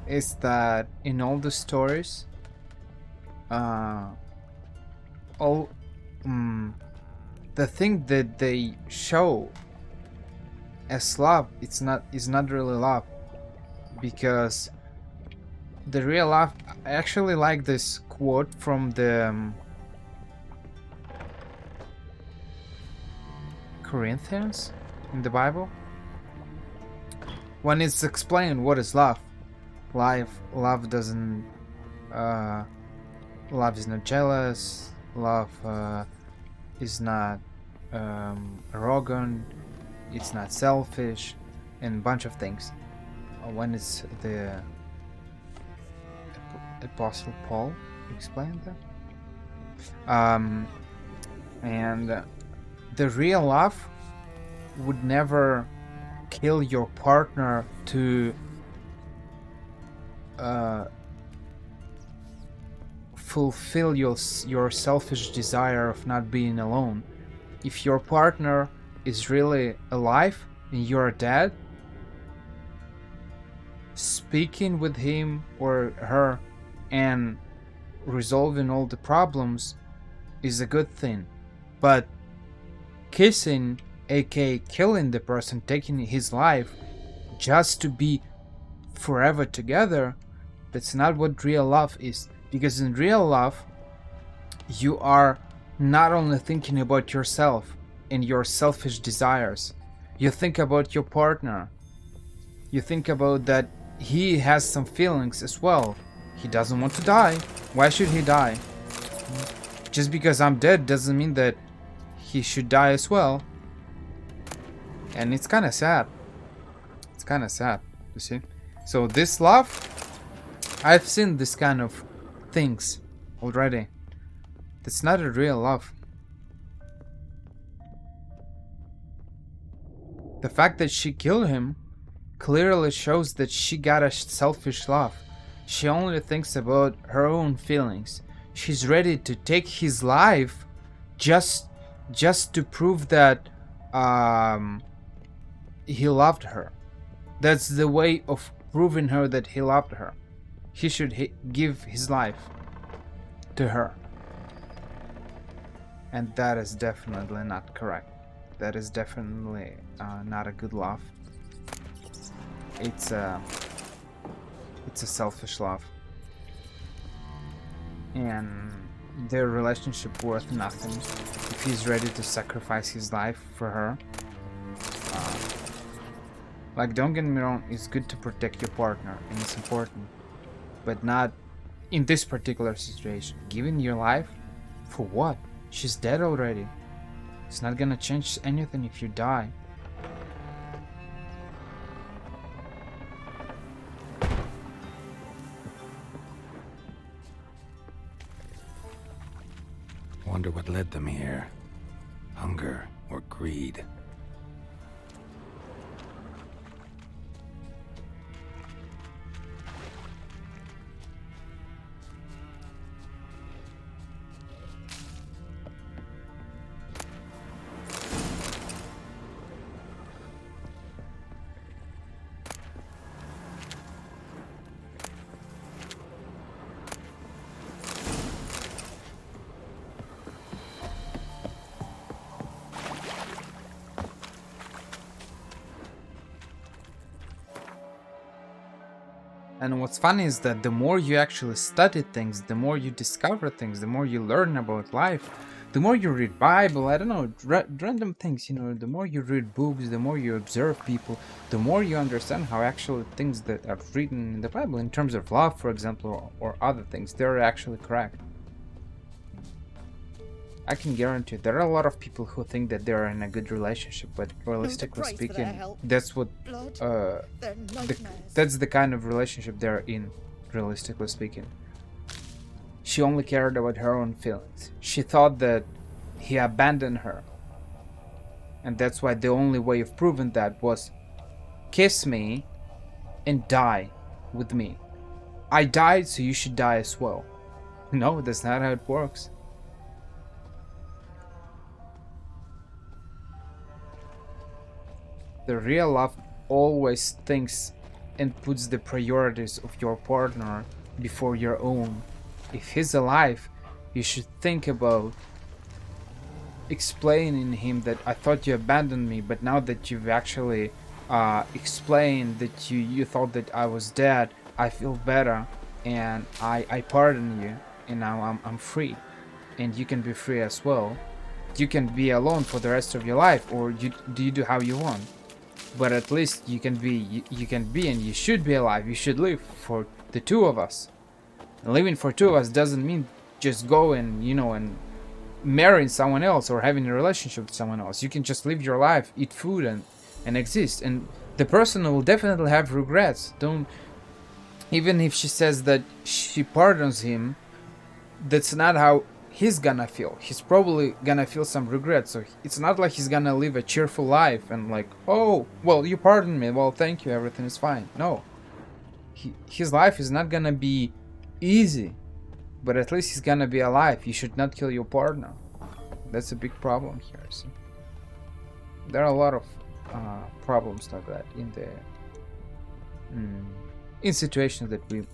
is that in all the stories, all the thing that they show as love, is not really love, because the real love, I actually like this quote from the Corinthians in the Bible, when it's explained what is love. Love doesn't love is not jealous, love is not arrogant, it's not selfish, and a bunch of things. When it's the Apostle Paul explained that, and the real love would never kill your partner to fulfill your selfish desire of not being alone. If your partner is really alive and you're dead, speaking with him or her and resolving all the problems is a good thing. But kissing, aka killing the person, taking his life just to be forever together, that's not what real love is. Because in real love, you are not only thinking about yourself and your selfish desires, you think about your partner. You think about that he has some feelings as well. He doesn't want to die. Why should he die? Just because I'm dead doesn't mean that he should die as well. And it's kind of sad. It's kind of sad, you see. So this love, I've seen this kind of things already. That's not a real love. The fact that she killed him clearly shows that she got a selfish love. She only thinks about her own feelings. She's ready to take his life just to prove that he loved her. That's the way of proving her that he loved her. He should give his life to her. And that is definitely not correct. That is definitely not a good love. It's a selfish love. And their relationship worth nothing if he's ready to sacrifice his life for her. Like, don't get me wrong, it's good to protect your partner and it's important, but not in this particular situation. Giving your life for what? She's dead already. It's not gonna change anything if you die. Wonder what led them here. Hunger or greed? And what's funny is that the more you actually study things, the more you discover things, the more you learn about life, the more you read Bible, I don't know, random things, you know, the more you read books, the more you observe people, the more you understand how actually things that are written in the Bible, in terms of love, for example, or other things, they're actually correct. I can guarantee there are a lot of people who think that they're in a good relationship, but realistically speaking, that's what that's the kind of relationship they're in, realistically speaking. She only cared about her own feelings. She thought that he abandoned her. And that's why the only way of proving that was kiss me and die with me. I died, so you should die as well. No, that's not how it works. The real love always thinks and puts the priorities of your partner before your own. if he's alive, you should think about explaining him that I thought you abandoned me, but now that you've actually explained that you thought that I was dead, I feel better, and I pardon you, and now I'm free, and you can be free as well. You can be alone for the rest of your life, or you do how you want, but at least you can be and you should be alive. You should live for the two of us. And living for two of us doesn't mean just go and and marrying someone else or having a relationship with someone else. You can just live your life, eat food, and exist, and the person will definitely have regrets. Don't, even if she says that she pardons him, that's not how he's gonna feel. He's probably gonna feel some regret. So it's not like he's gonna live a cheerful life and like, oh well, you pardon me, well thank you, everything is fine. No, his life is not gonna be easy, but at least he's gonna be alive. You should not kill your partner. That's a big problem here. See? There are a lot of problems like that in situations that we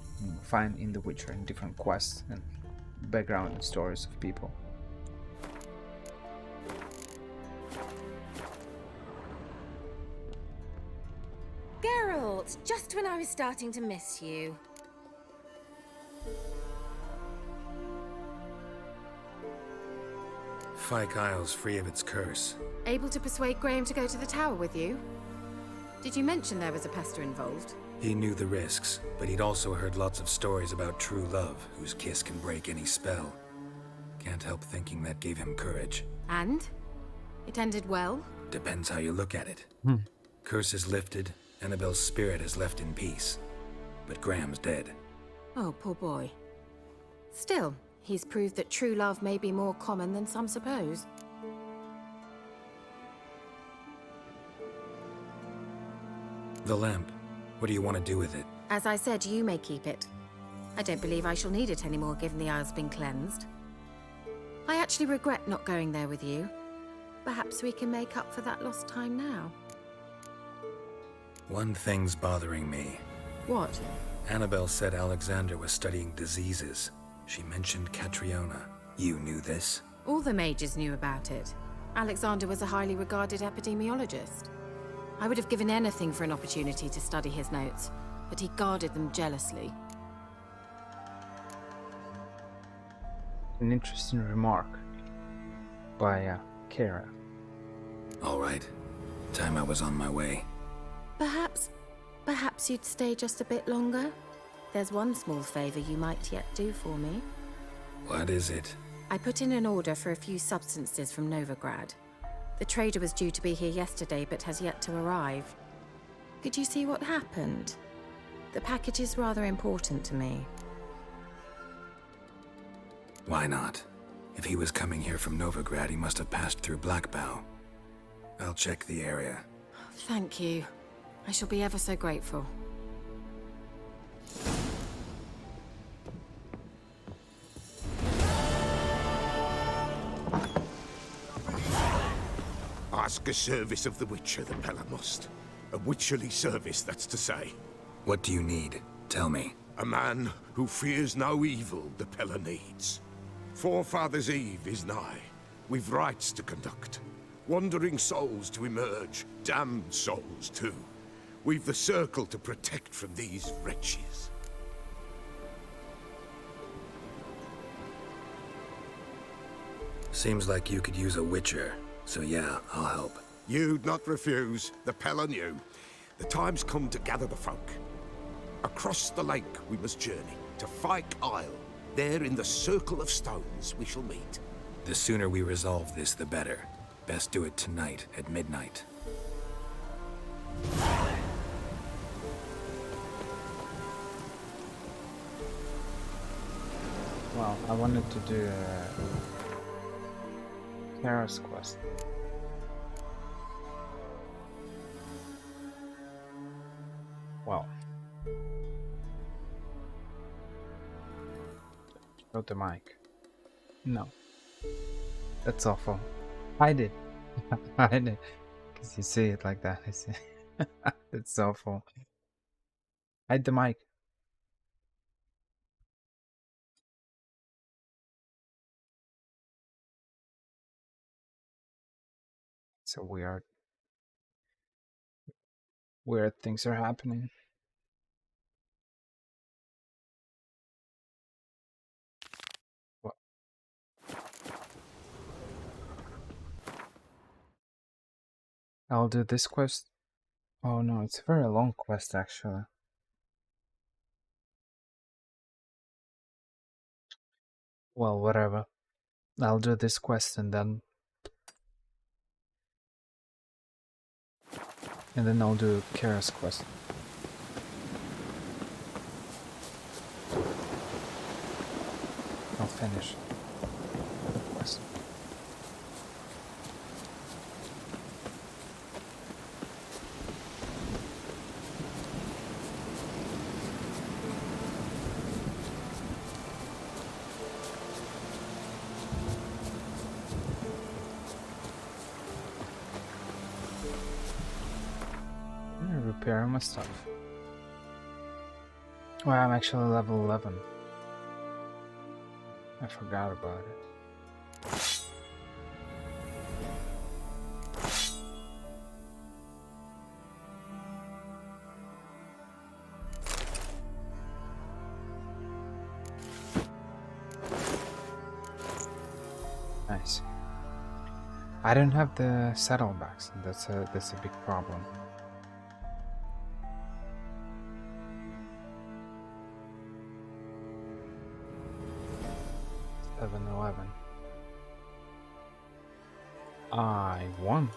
find in The Witcher, in different quests and background and stories of people. Geralt, just when I was starting to miss you. Fyke Isle's free of its curse. Able to persuade Graham to go to the tower with you? Did you mention there was a pester involved? He knew the risks, but he'd also heard lots of stories about true love, whose kiss can break any spell. Can't help thinking that gave him courage. And? It ended well? Depends how you look at it. Curse is lifted, Annabelle's spirit is left in peace. But Graham's dead. Oh, poor boy. Still, he's proved that true love may be more common than some suppose. The lamp. What do you want to do with it? As I said, you may keep it. I don't believe I shall need it anymore, given the Isle's been cleansed. I actually regret not going there with you. Perhaps we can make up for that lost time now. One thing's bothering me. What? Annabelle said Alexander was studying diseases. She mentioned Catriona. You knew this? All the mages knew about it. Alexander was a highly regarded epidemiologist. I would have given anything for an opportunity to study his notes, but he guarded them jealously. An interesting remark by Kara. All right. Time I was on my way. Perhaps you'd stay just a bit longer? There's one small favor you might yet do for me. What is it? I put in an order for a few substances from Novigrad. The trader was due to be here yesterday, but has yet to arrive. Could you see what happened? The package is rather important to me. Why not? If he was coming here from Novigrad, he must have passed through Blackbow. I'll check the area. Thank you. I shall be ever so grateful. Ask a service of the Witcher, the Pella must. A witcherly service, that's to say. What do you need? Tell me. A man who fears no evil the Pella needs. Forefathers Eve is nigh. We've rites to conduct. Wandering souls to emerge, damned souls too. We've the circle to protect from these wretches. Seems like you could use a witcher. So yeah, I'll help. You'd not refuse. The Pella knew. The time's come to gather the folk. Across the lake we must journey, to Fyke Isle. There in the Circle of Stones we shall meet. The sooner we resolve this, the better. Best do it tonight, at midnight. Well, I wanted to do Kara's quest. Well, not the mic. No, that's awful. Hide it. Hide it. Because you see it like that. I see. It's awful. Hide the mic. So weird things are happening. What? I'll do this quest. Oh no, it's a very long quest actually. Well, whatever. I'll do this quest and then I'll do Kara's quest. I'll finish the quest. Repair my stuff. Well, I'm actually level 11. I forgot about it. Nice. I don't have the saddlebags. That's a big problem. I won.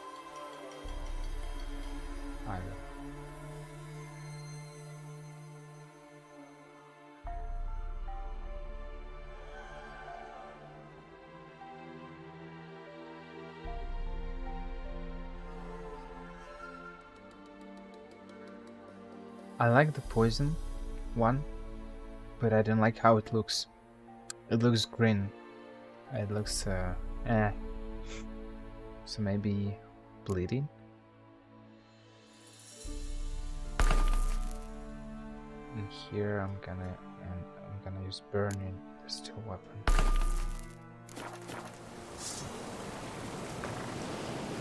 I like the poison one, but I don't like how it looks. It looks green. It looks So maybe bleeding? And here I'm gonna use burning this two weapon.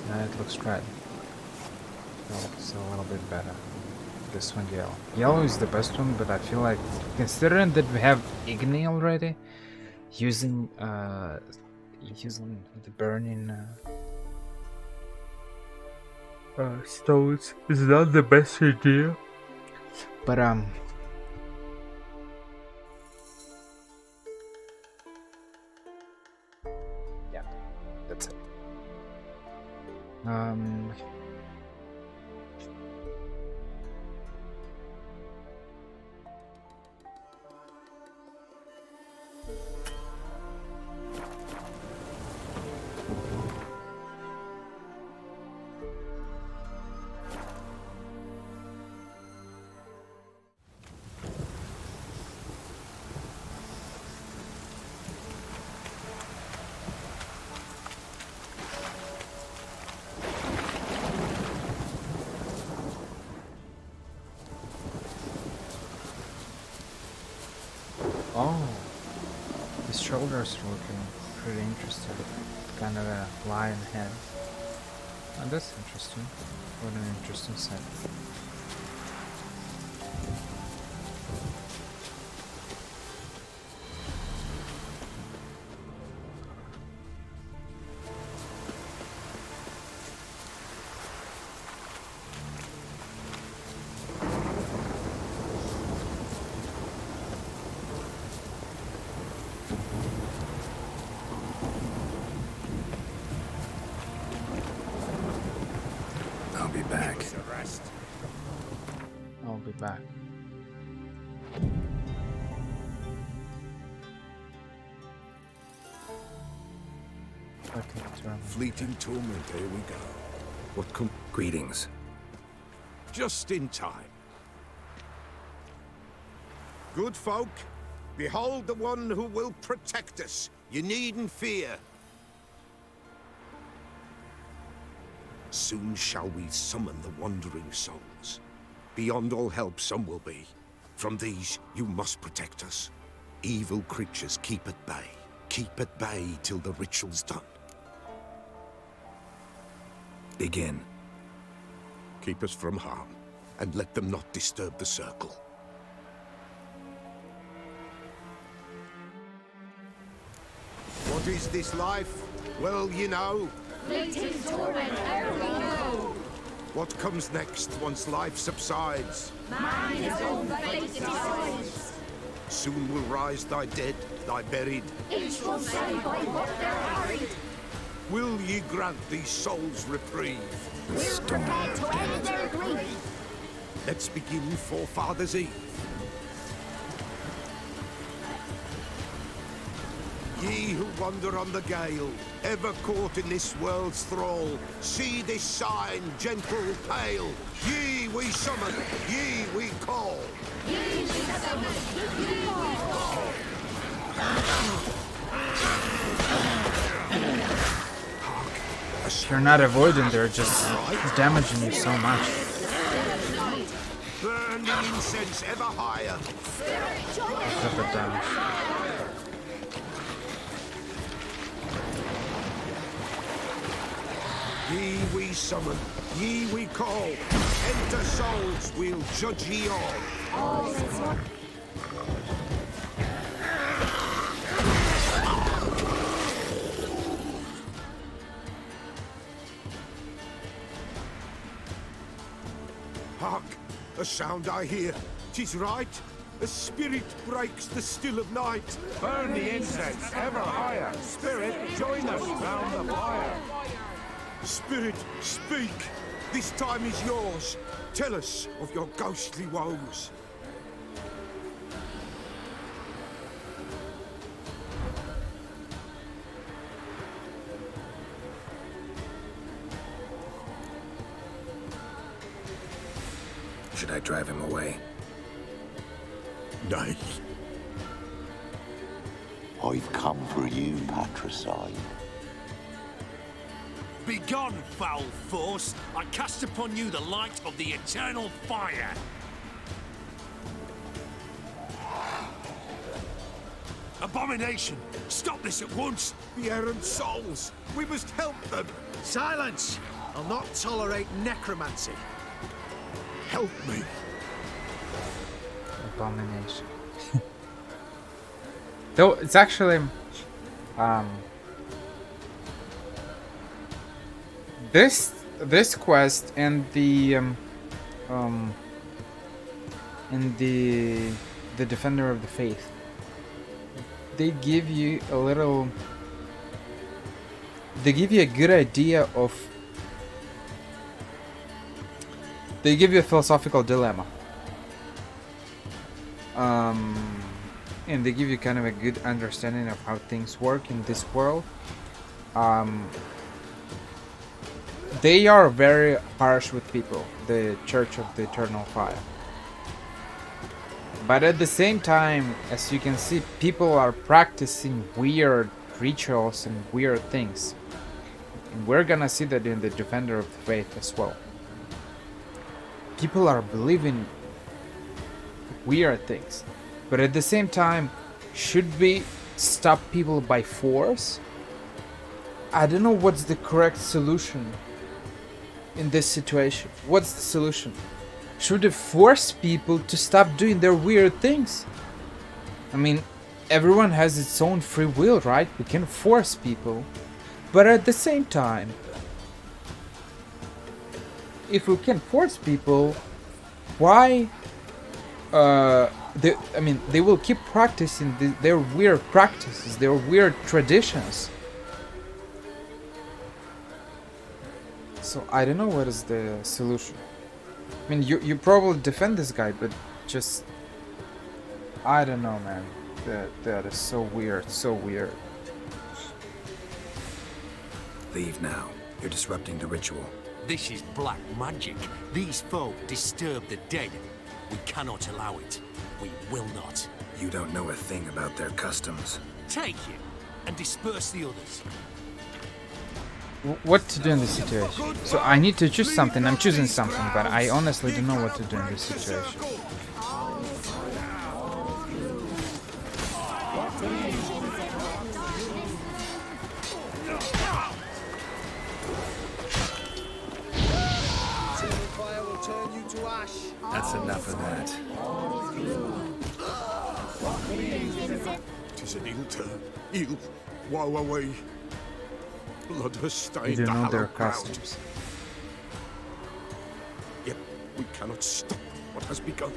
Now it looks red. So a little bit better. This one yellow. Yellow is the best one, but I feel like considering that we have Igni already, using the burning stones is not the best idea. But yeah, that's it. Oh, his shoulders looking pretty interesting. Kind of a lion head. Oh, that's interesting. What an interesting set. I'll be back. Fleeting torment, here we go. What Greetings. Just in time. Good folk, behold the one who will protect us. You needn't fear. Soon shall we summon the wandering souls. Beyond all help some will be. From these you must protect us. Evil creatures keep at bay. Keep at bay till the ritual's done. Begin. Keep us from harm, and let them not disturb the circle. What is this life? Well, you know. Fleeting torment, ere we go. What comes next once life subsides? Man his own fate decides. Soon will rise thy dead, thy buried. Each will say by what they're harried. Will ye grant these souls reprieve? We're prepared to end their grief. Let's begin Forefathers Eve. Ye who wander on the gale, ever caught in this world's thrall, see this sign, gentle, pale. Ye we summon, ye we call. Ye we summon, ye we call. You're not avoiding, they're just damaging you so much. Burn the incense ever higher. Look at damage. Ye we summon, ye we call. Enter souls, we'll judge ye all. Hark! A sound I hear. 'Tis right. A spirit breaks the still of night. Burn the incense ever higher. Spirit, join us round the fire. Spirit, speak. This time is yours. Tell us of your ghostly woes. Should I drive him away? Nay. I've come for you, patricide. Begone, foul force! I cast upon you the light of the eternal fire! Abomination! Stop this at once! The errant souls! We must help them! Silence! I'll not tolerate necromancy. Help me! Abomination. Though it's actually this quest and the Defender of the Faith, they give you a little, they give you a good idea of, they give you a philosophical dilemma, and they give you kind of a good understanding of how things work in this world. They are very harsh with people, the Church of the Eternal Fire. But at the same time, as you can see, people are practicing weird rituals and weird things. And we're gonna see that in the Defender of the Faith as well. People are believing weird things. But at the same time, should we stop people by force? I don't know what's the correct solution in this situation. What's the solution? Should we force people to stop doing their weird things? I mean, everyone has its own free will, right? We can force people. But at the same time, if we can force people, why they will keep practicing their weird practices, their weird traditions. So I don't know what is the solution. I mean, you probably defend this guy, but just, I don't know, man. That is so weird, so weird. Leave now. You're disrupting the ritual. This is black magic. These folk disturb the dead. We cannot allow it. We will not. You don't know a thing about their customs. Take him and disperse the others. What to do in this situation? So I need to choose something. I'm choosing something, but I honestly don't know what to do in this situation. That's enough of that. Tis an ill turn. Ill. Woe away. Blood has You stained don't the know their hallowed ground. customs. Yet we cannot stop what has begun.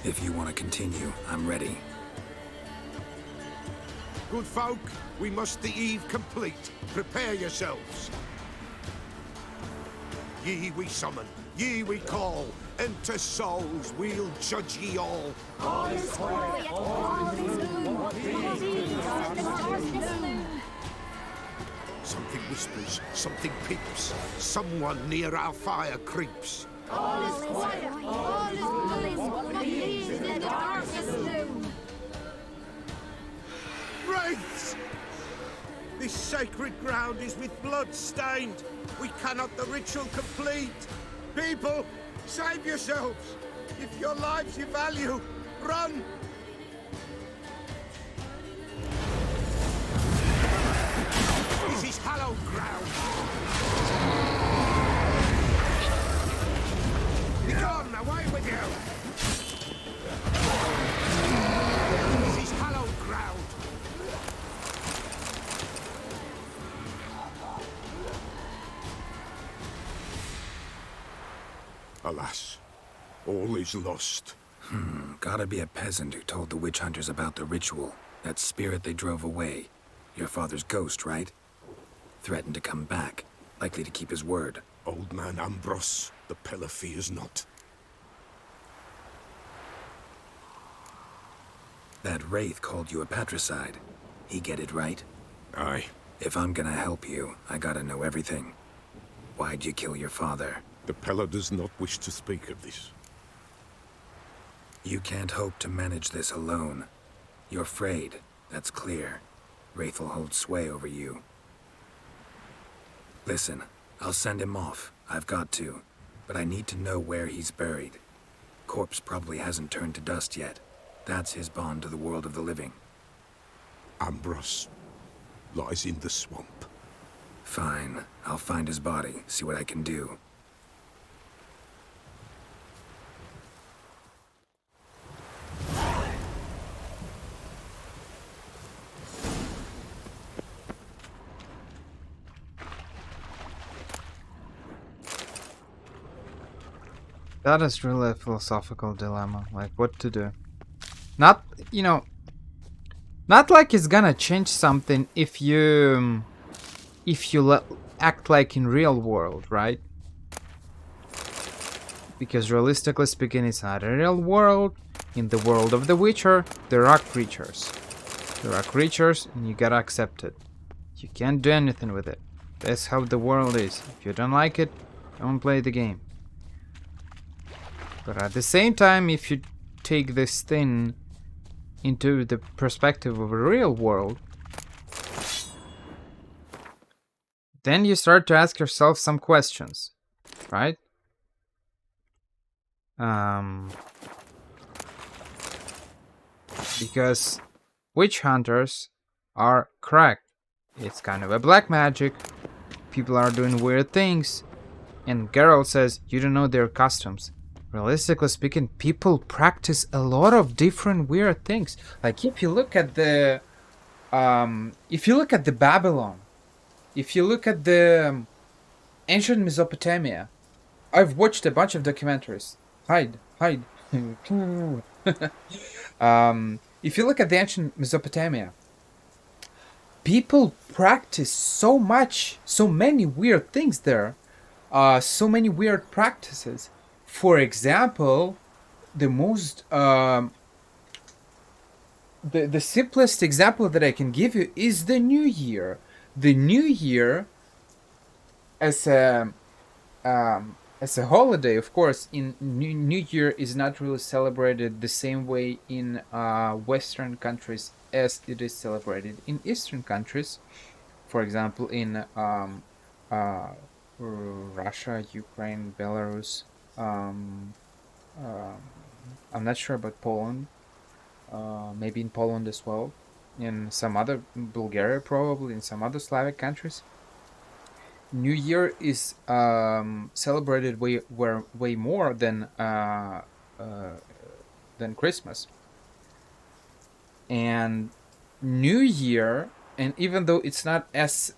If you want to continue, I'm ready. Good folk, we must the eve complete. Prepare yourselves. Ye we summon, ye we call. Enter souls, we'll judge ye all. All is quiet, all is gloom. What is the darkness loom? Something whispers, something peeps. Someone near our fire creeps. All is quiet, all is gloom. What is the darkness loom? Wraiths! This sacred ground is with blood stained. We cannot the ritual complete. People, save yourselves. If your lives you value, run! This is hallowed ground. Begone, away with you! This is hallowed ground. Alas, all is lost. Gotta be a peasant who told the witch hunters about the ritual. That spirit they drove away. Your father's ghost, right? Threatened to come back. Likely to keep his word. Old man Ambrose, the pillar fears not. That wraith called you a patricide. He get it right? Aye. If I'm gonna help you, I gotta know everything. Why'd you kill your father? The Pella does not wish to speak of this. You can't hope to manage this alone. You're afraid, that's clear. Wraith will hold sway over you. Listen, I'll send him off. I've got to. But I need to know where he's buried. Corpse probably hasn't turned to dust yet. That's his bond to the world of the living. Ambrose lies in the swamp. Fine. I'll find his body, see what I can do. That is really a philosophical dilemma, like what to do. Not, you know, not like it's gonna change something if you act like in real world, right? Because realistically speaking, it's not a real world. In the world of The Witcher, there are creatures. There are creatures, and you gotta accept it. You can't do anything with it. That's how the world is. If you don't like it, don't play the game. But at the same time, if you take this thing into the perspective of a real world, then you start to ask yourself some questions, right? Because witch hunters are correct. It's kind of a black magic. People are doing weird things. And Geralt says, you don't know their customs. Realistically speaking, people practice a lot of different weird things. Like if you look at the Babylon, if you look at the ancient Mesopotamia, I've watched a bunch of documentaries. Hide. If you look at the ancient Mesopotamia, people practice so many weird things there. So many weird practices. For example, the most the simplest example that I can give you is the New Year. The New Year, as a holiday, of course, in New Year is not really celebrated the same way in Western countries as it is celebrated in Eastern countries. For example, in Russia, Ukraine, Belarus. I'm not sure about Poland. Maybe in Poland as well. In some other, Bulgaria probably, in some other Slavic countries. New Year is celebrated way more than Christmas. And New Year, and even though it's not as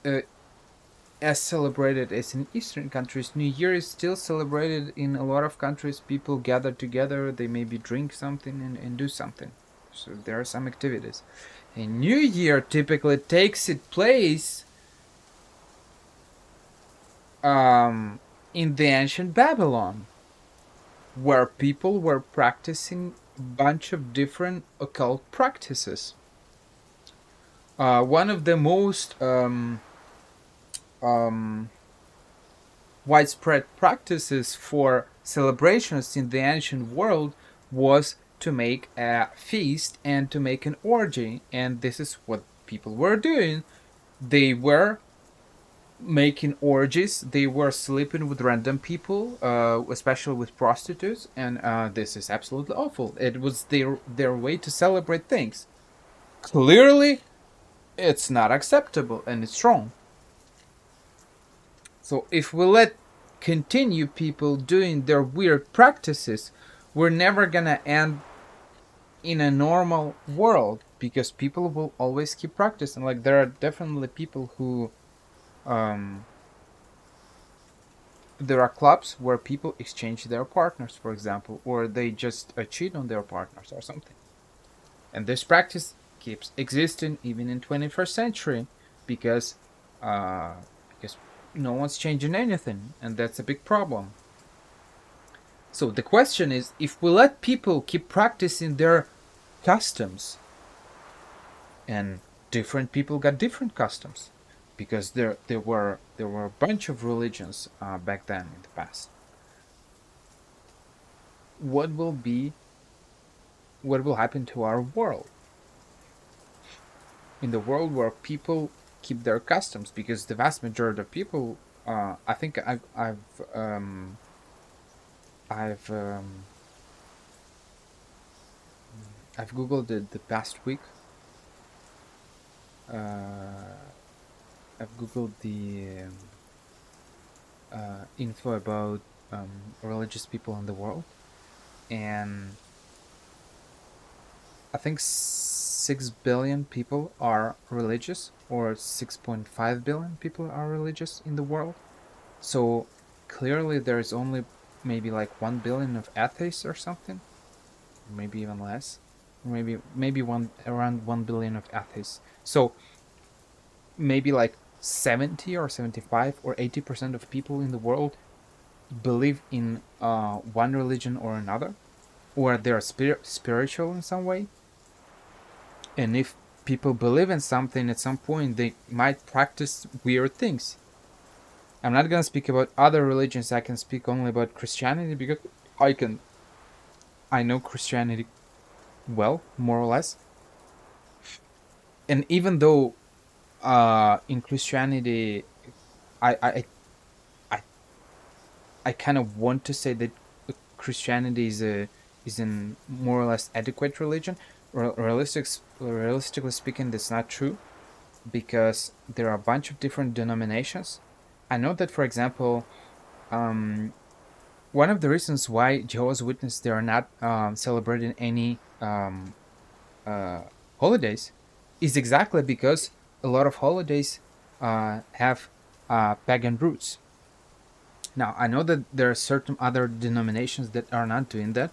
celebrated as in Eastern countries, New Year is still celebrated in a lot of countries. People gather together, they maybe drink something and do something. So there are some activities. And New Year typically takes its place in the ancient Babylon, where people were practicing a bunch of different occult practices. One of the most widespread practices for celebrations in the ancient world was to make a feast and to make an orgy. And this is what people were doing. They were making orgies, they were sleeping with random people, especially with prostitutes, and this is absolutely awful. It was their way to celebrate things. Clearly, it's not acceptable and it's wrong. So if we let continue people doing their weird practices, we're never gonna end in a normal world, because people will always keep practicing. Like, there are definitely people who there are clubs where people exchange their partners, for example, or they just cheat on their partners or something. And this practice keeps existing even in 21st century, because because no one's changing anything, and that's a big problem. So the question is, if we let people keep practicing their customs, and different people got different customs, because there were a bunch of religions back then in the past, what will happen to our world? In the world where people keep their customs, because the vast majority of people, I think I've googled it the past week. I've googled the info about religious people in the world, and I think 6 billion people are religious, or 6.5 billion people are religious in the world. So clearly there's only maybe like 1 billion of atheists or something, maybe even less, maybe around 1 billion of atheists. So maybe like 70 or 75 or 80% of people in the world believe in one religion or another, or they're spiritual in some way. And if people believe in something, at some point they might practice weird things. I'm not gonna speak about other religions. I can speak only about Christianity, because I know Christianity well, more or less. And even though in Christianity, I I I, I kind of want to say that Christianity is an more or less adequate religion. Realistically speaking, that's not true, because there are a bunch of different denominations. I know that, for example, one of the reasons why Jehovah's Witnesses, they are not celebrating any holidays, is exactly because a lot of holidays have pagan roots. Now, I know that there are certain other denominations that are not doing that.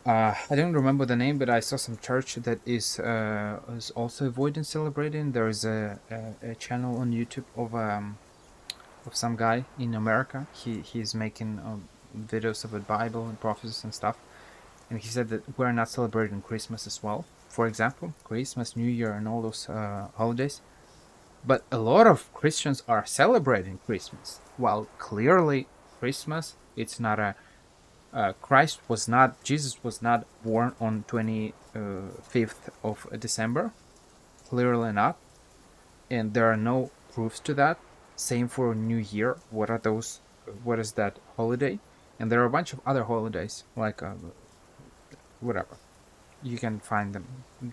I don't remember the name, but I saw some church that is also avoiding celebrating. There is a channel on YouTube of some guy in America. He's making videos of the Bible and prophecies and stuff, and he said that we're not celebrating Christmas as well. For example, Christmas, New Year, and all those holidays. But a lot of Christians are celebrating Christmas, while clearly Christmas, it's not a Jesus was not born on 25th of December, clearly not, and there are no proofs to that. Same for New Year. What are those? What is that holiday? And there are a bunch of other holidays, like whatever. You can find them,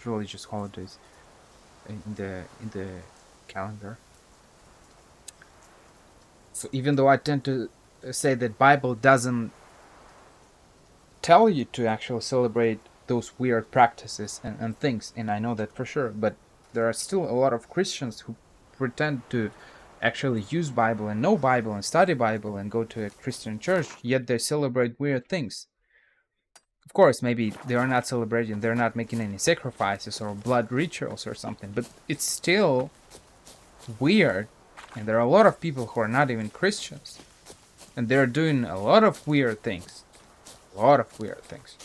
religious holidays, in the calendar. So even though I tend to say that Bible doesn't tell you to actually celebrate those weird practices and things, and I know that for sure, but there are still a lot of Christians who pretend to actually use Bible and know Bible and study Bible and go to a Christian church, yet they celebrate weird things. Of course, maybe they are not celebrating, they're not making any sacrifices or blood rituals or something, but it's still weird. And there are a lot of people who are not even Christians, and they're doing a lot of weird things. A lot of weird things.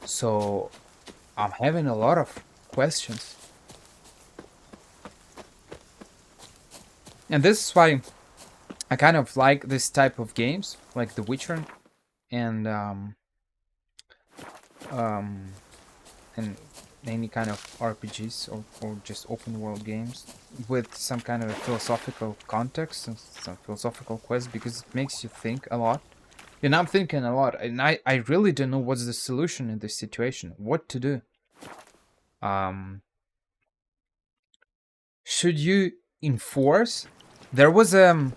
So I'm having a lot of questions. And this is why I kind of like this type of games, like The Witcher and any kind of RPGs or just open world games with some kind of a philosophical context and some philosophical quest, because it makes you think a lot. And I'm thinking a lot, and I really don't know what's the solution in this situation, what to do. Should you enforce? There was a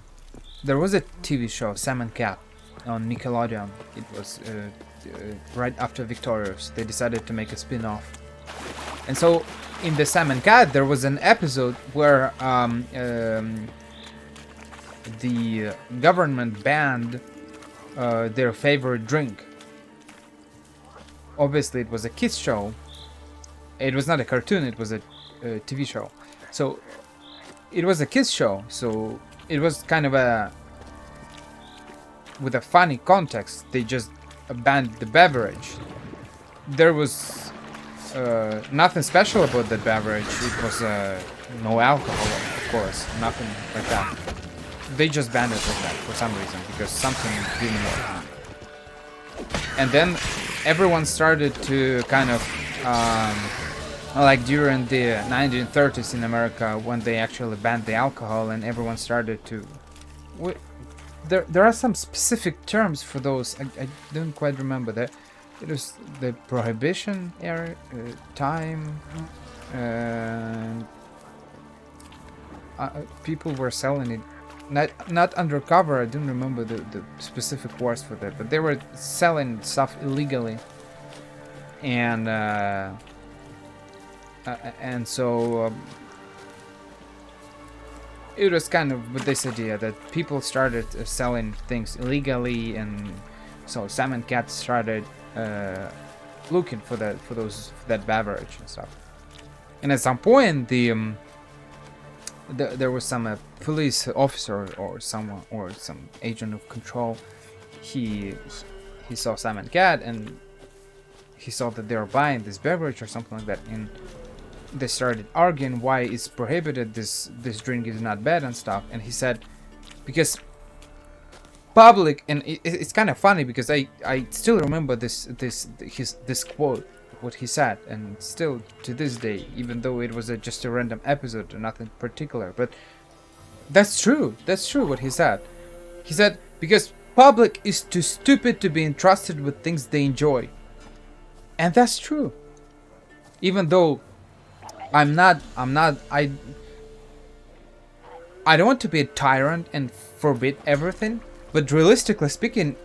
TV show, Sam and Cat, on Nickelodeon. It was right after Victorious. They decided to make a spin-off. And so in the Sam and Cat, there was an episode where the government banned their favorite drink. Obviously, it was a kids show. It was not a cartoon, it was a TV show. So it was a kids show, so it was kind of with a funny context. They just banned the beverage. There was nothing special about that beverage. It was no alcohol, of course, nothing like that. They just banned it like that for some reason, because something didn't work. And then everyone started to kind of like during the 1930s in America, when they actually banned the alcohol, and everyone started to there are some specific terms for those. I don't quite remember that. It was the prohibition era time, and people were selling it not undercover. I don't remember the specific words for that, but they were selling stuff illegally, and so it was kind of with this idea that people started selling things illegally, and so Sam and Cat started looking for that beverage and stuff. And at some point, there was some police officer or someone or some agent of control. He saw Sam and Cat, and he saw that they were buying this beverage or something like that, and they started arguing why it's prohibited. This drink is not bad and stuff. And he said, because public, and it's kind of funny because I still remember this quote, what he said, and still to this day, even though it was just a random episode or nothing particular, but that's true what he said. He said, because public is too stupid to be entrusted with things they enjoy. And that's true. Even though I don't want to be a tyrant and forbid everything, but realistically speaking,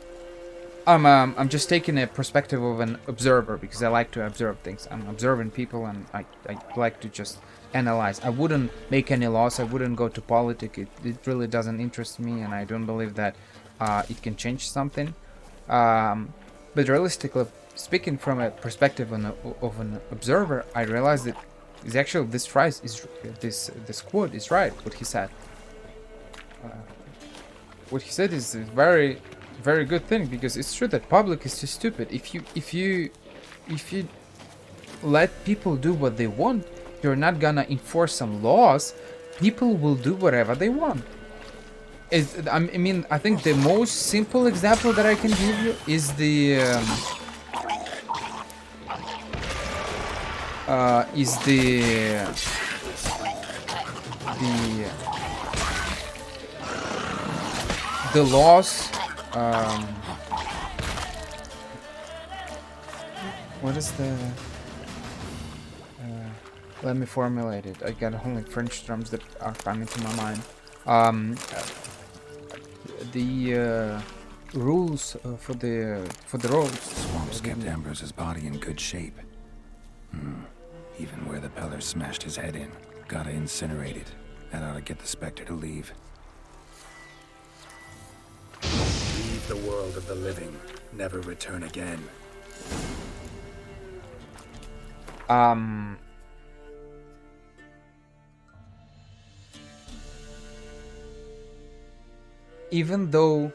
I'm just taking a perspective of an observer, because I like to observe things. I'm observing people, and I like to just analyze. I wouldn't make any laws. I wouldn't go to politics. It really doesn't interest me, and I don't believe that it can change something. But realistically speaking, from a perspective of an observer, I realize that is actually this phrase is this quote is right. What he said. What he said is a very, very good thing, because it's true that public is too stupid. If you let people do what they want, you're not gonna enforce some laws. People will do whatever they want. I mean, I think the most simple example that I can give you is the laws. What is the? Let me formulate it. I got only French terms that are coming to my mind. rules for the roads. Swamps kept Ambrose's body in good shape. Even where the Peller smashed his head in. Gotta incinerate it. That ought to get the Spectre to leave. Leave the world of the living. Never return again. Even though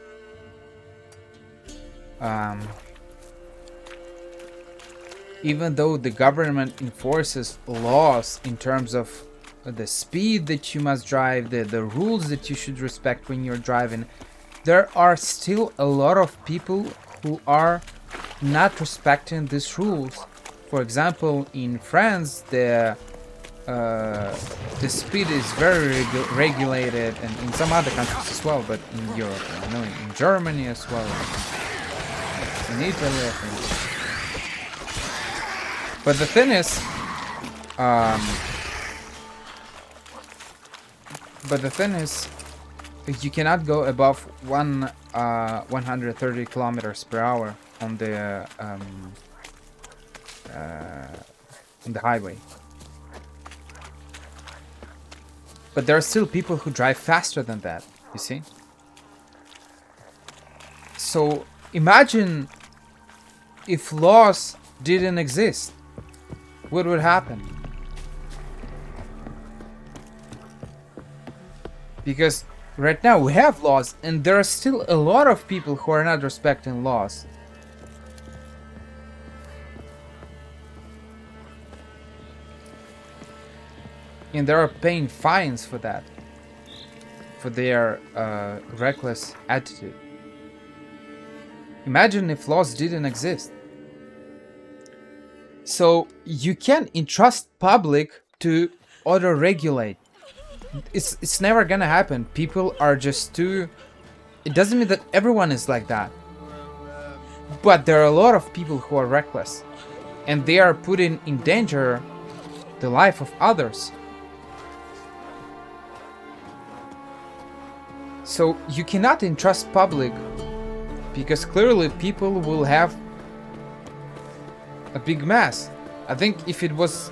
the government enforces laws in terms of the speed that you must drive, the rules that you should respect when you're driving, there are still a lot of people who are not respecting these rules. For example, in France, the speed is very regulated, and in some other countries as well, but in Europe, I know in Germany as well, in Italy, I think. But the thing is, you cannot go above 130 kilometers per hour on the highway. But there are still people who drive faster than that, you see? So imagine if laws didn't exist. What would happen? Because right now we have laws, and there are still a lot of people who are not respecting laws. And they are paying fines for that, for their reckless attitude. Imagine if laws didn't exist. So you can't entrust public to auto-regulate. It's never gonna happen. People are just too... It doesn't mean that everyone is like that. But there are a lot of people who are reckless. And they are putting in danger the life of others. So you cannot entrust public, because clearly people will have a big mess. I think if it was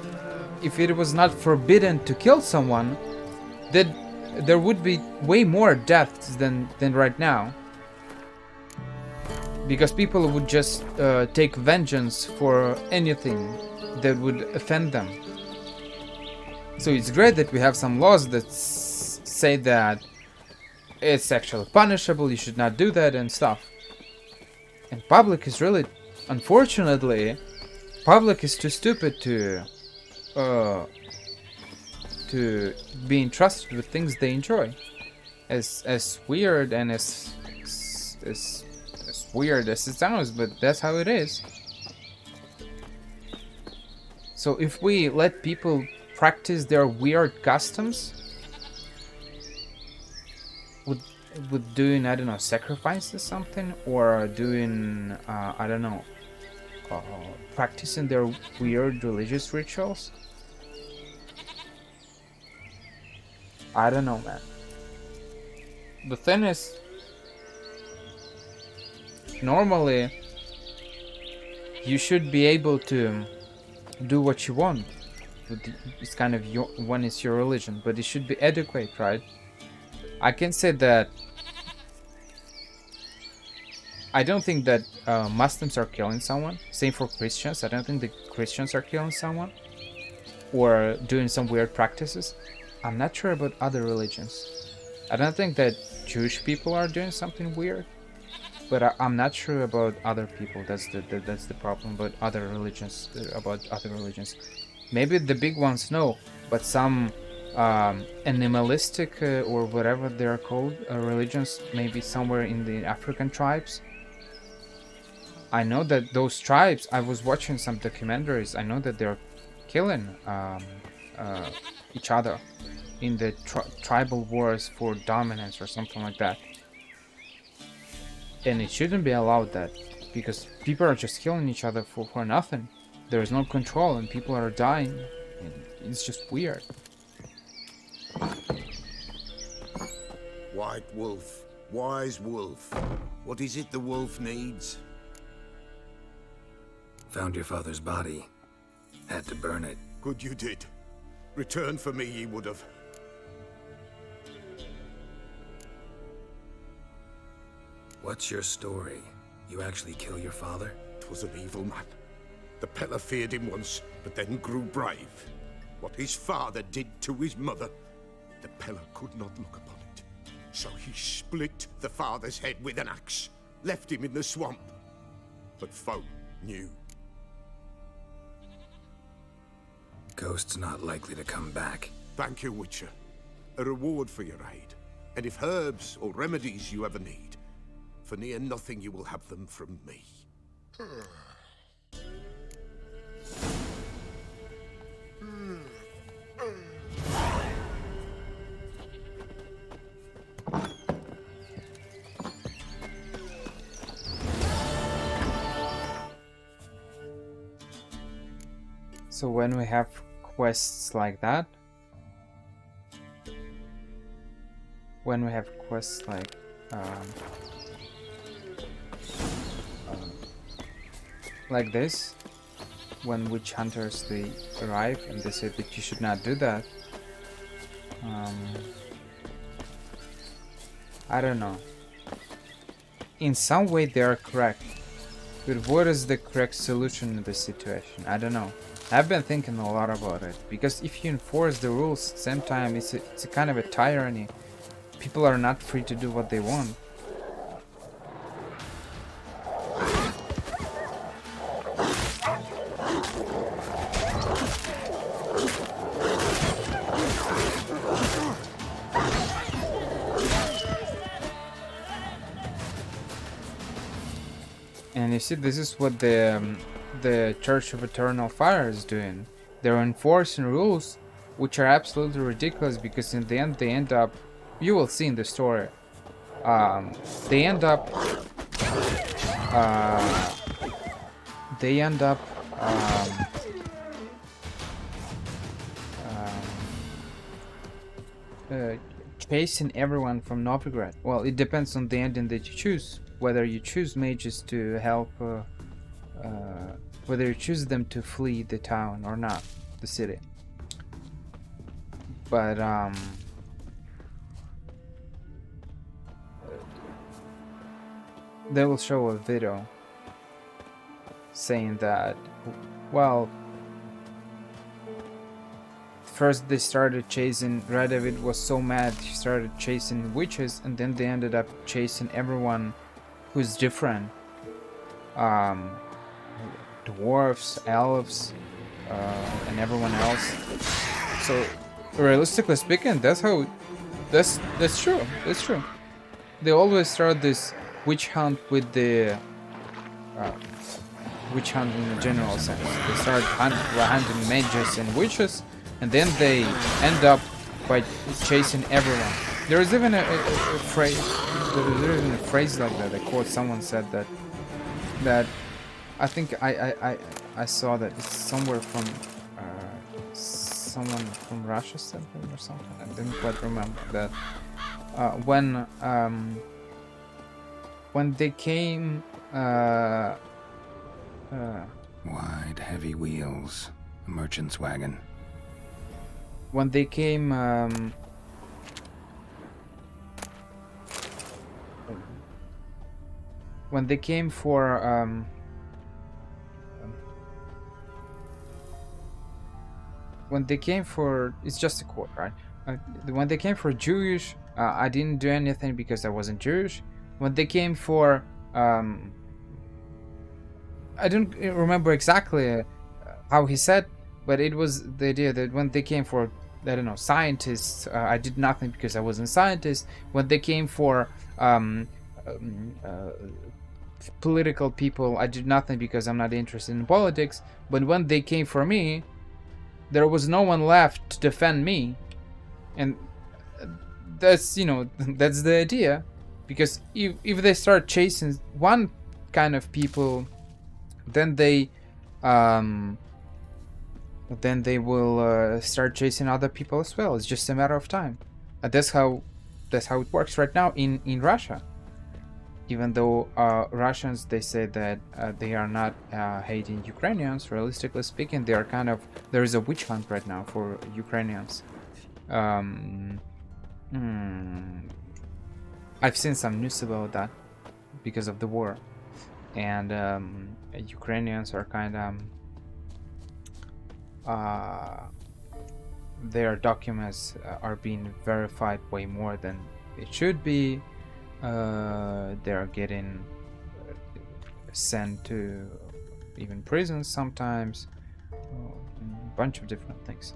not forbidden to kill someone, then there would be way more deaths than right now. Because people would just take vengeance for anything that would offend them. So it's great that we have some laws that say that it's actually punishable, you should not do that and stuff. And public is really, unfortunately, public is too stupid to be entrusted with things they enjoy. As weird and as weird as it sounds, but that's how it is. So if we let people practice their weird customs, with doing, I don't know, sacrifices something, or doing, I don't know, practicing their weird religious rituals. I don't know, man. The thing is, normally, you should be able to do what you want. It's kind of when it's your religion, but it should be adequate, right? I can say that I don't think that Muslims are killing someone. Same for Christians. I don't think the Christians are killing someone or doing some weird practices. I'm not sure about other religions. I don't think that Jewish people are doing something weird, but I'm not sure about other people. That's the problem about other religions. Maybe the big ones no, but some animalistic or whatever they're called religions, maybe somewhere in the African tribes. I know that those tribes, I was watching some documentaries, I know that they're killing each other in the tribal wars for dominance or something like that. And it shouldn't be allowed that, because people are just killing each other for nothing. There is no control and people are dying. It's just weird. White Wolf, Wise wolf. What is it the wolf needs? Found your father's body. Had to burn it. Good you did. Return for me ye would have. What's your story? You actually kill your father? 'Twas an evil man. The Pella feared him once, but then grew brave. What his father did to his mother, the Pella could not look upon it. So he split the father's head with an axe, left him in the swamp. But folk knew. Ghost's not likely to come back. Thank you, Witcher. A reward for your aid. And if herbs or remedies you ever need, for near nothing you will have them from me. So when we have quests like that, like this, when witch hunters they arrive and they say that you should not do that, I don't know. In some way they are correct, but what is the correct solution in this situation? I don't know. I've been thinking a lot about it, because if you enforce the rules at the same time, it's a kind of a tyranny. People are not free to do what they want. And you see, this is what the Church of Eternal Fire is doing. They're enforcing rules which are absolutely ridiculous, because in the end they end up, you will see in the story, they end up chasing everyone from Novigrad. Well, it depends on the ending that you choose, whether you choose mages to help, whether you choose them to flee the town or not, the city. But they will show a video saying that, well, first they started chasing, Radovid was so mad he started chasing witches, and then they ended up chasing everyone who's different. Dwarves, elves, and everyone else. So realistically speaking, that's true. That's true. They always start this witch hunt with the witch hunt in a general sense. They start hunting mages and witches, and then they end up by chasing everyone. There is even a phrase. There is even a phrase like that. I quote. Someone said that I think I saw that it's somewhere from someone from Russia said it or something. I didn't quite remember that. When they came, wide, heavy wheels, a merchant's wagon. When they came, when they came for, when they came for, it's just a quote, right? When they came for Jewish, I didn't do anything because I wasn't Jewish. When they came for, I don't remember exactly how he said, but it was the idea that when they came for, I don't know, scientists, I did nothing because I wasn't a scientist. When they came for political people, I did nothing because I'm not interested in politics. But when they came for me, there was no one left to defend me. And that's, you know, that's the idea. Because if they start chasing one kind of people, then they will start chasing other people as well. It's just a matter of time. And that's how that's how it works right now in Russia. Even though Russians, they say that they are not hating Ukrainians, realistically speaking, they are kind of, there is a witch hunt right now for Ukrainians. I've seen some news about that because of the war, and Ukrainians are kind of their documents are being verified way more than it should be. They're getting sent to even prisons sometimes, a bunch of different things,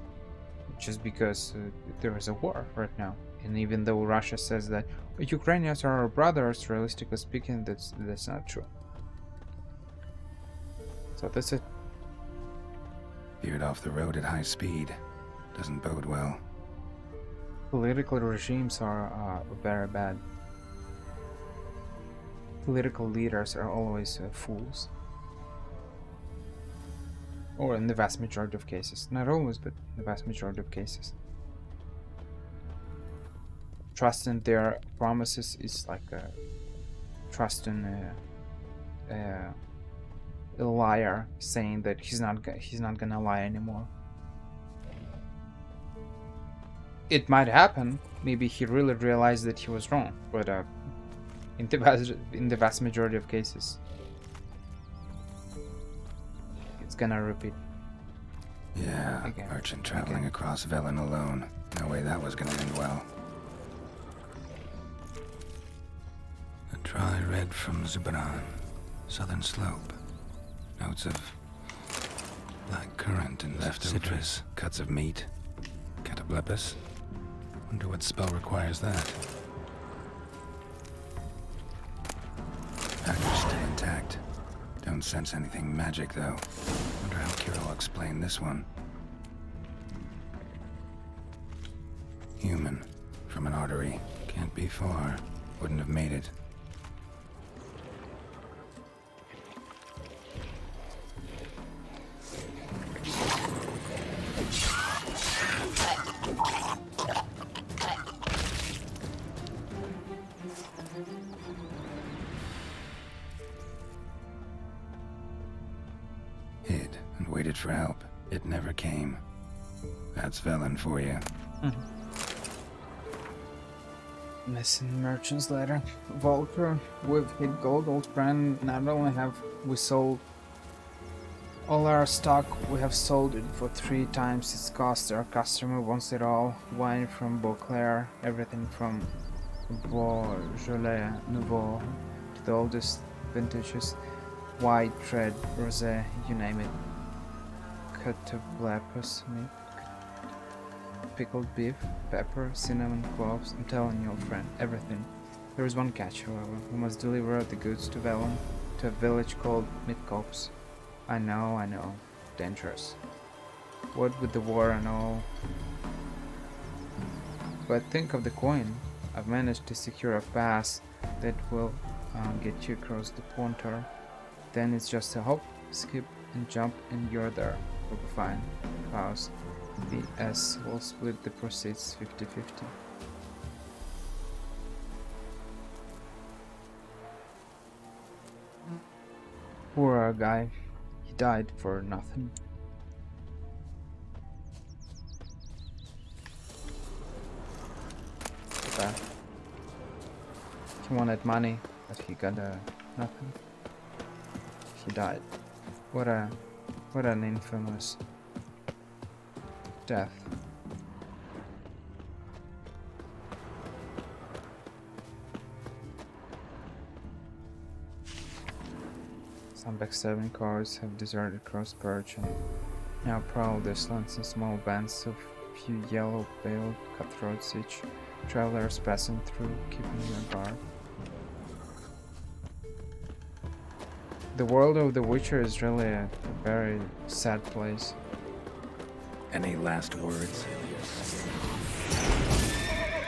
just because there is a war right now. And even though Russia says that Ukrainians are our brothers, realistically speaking, that's not true. So that's it. Veered off the road at high speed. Doesn't bode well. Political regimes are very bad. Political leaders are always fools. Or in the vast majority of cases. Not always, but in the vast majority of cases. Trusting their promises is like trusting a liar saying that he's not gonna lie anymore. It might happen. Maybe he really realized that he was wrong, but in the vast majority of cases, it's gonna repeat. Yeah, again. merchant traveling across Velen alone. No way that was gonna end well. A dry red from Zubran, southern slope. Notes of black currant and citrus, cuts of meat, cataplepis. Wonder what spell requires that. Package still intact. Don't sense anything magic though. Wonder how Kira will explain this one. Human, from an artery. Can't be far. Wouldn't have made it. Hid and waited for help. It never came. That's Velen for you. Missing merchant's letter. Volker, we've hit gold, old friend. Not only have we sold all our stock, we have sold it for 3 times its cost. Our customer wants it all. Wine from Beauclair, everything from Beaujolais Nouveau to the oldest vintages. White, red, rosé, you name it. Cataplepis meat. Pickled beef, pepper, cinnamon, cloves. I'm telling you, old friend, everything. There is one catch, however. We must deliver the goods to Velen, to a village called Midcopse. I know. Dangerous. What with the war and all. But think of the coin. I've managed to secure a pass that will get you across the Pontar. Then it's just a hop, skip, and jump, and you're there. We'll be fine. House. The S will split the proceeds 50-50. Poor guy. He died for nothing. Bad. He wanted money, but he got nothing. He died. What an infamous death. Some backstabbing cars have deserted Crossperch and now prowl their lands in small bands of few yellow-veiled cutthroats, each travelers passing through, keeping their guard. The world of The Witcher is really a very sad place. Any last words?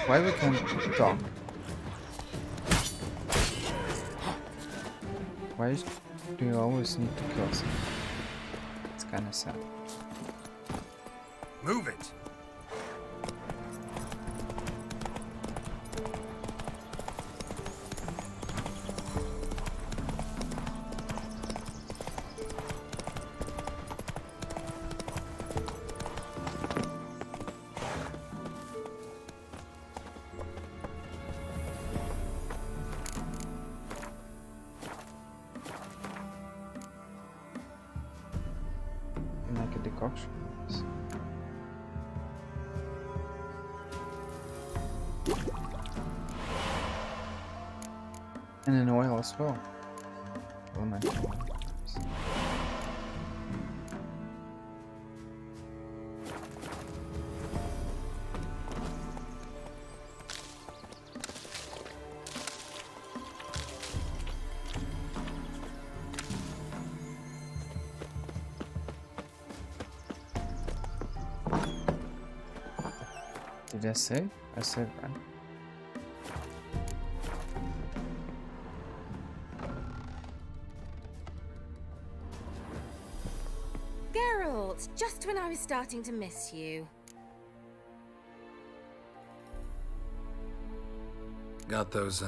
Why we can't talk? Why do you always need to kill someone? It's kinda sad. Move it! concoction. And an oil as well. Did I say? I said that. Geralt, just when I was starting to miss you. Got those,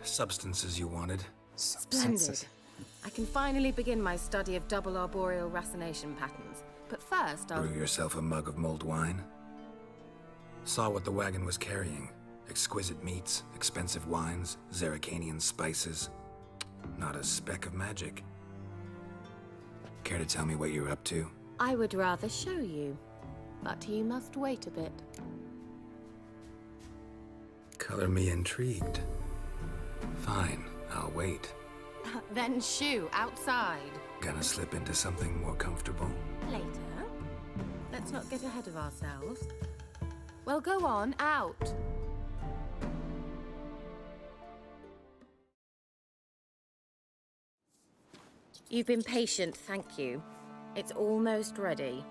substances you wanted? Splendid. I can finally begin my study of double arboreal racination patterns. But first, I'll... Brew yourself a mug of mulled wine? Saw what the wagon was carrying. Exquisite meats, expensive wines, Zerrikanian spices. Not a speck of magic. Care to tell me what you're up to? I would rather show you, but you must wait a bit. Color me intrigued. Fine, I'll wait. Then shoo, outside. Gonna slip into something more comfortable? Later. Let's not get ahead of ourselves. Well, go on, out. You've been patient, thank you. It's almost ready.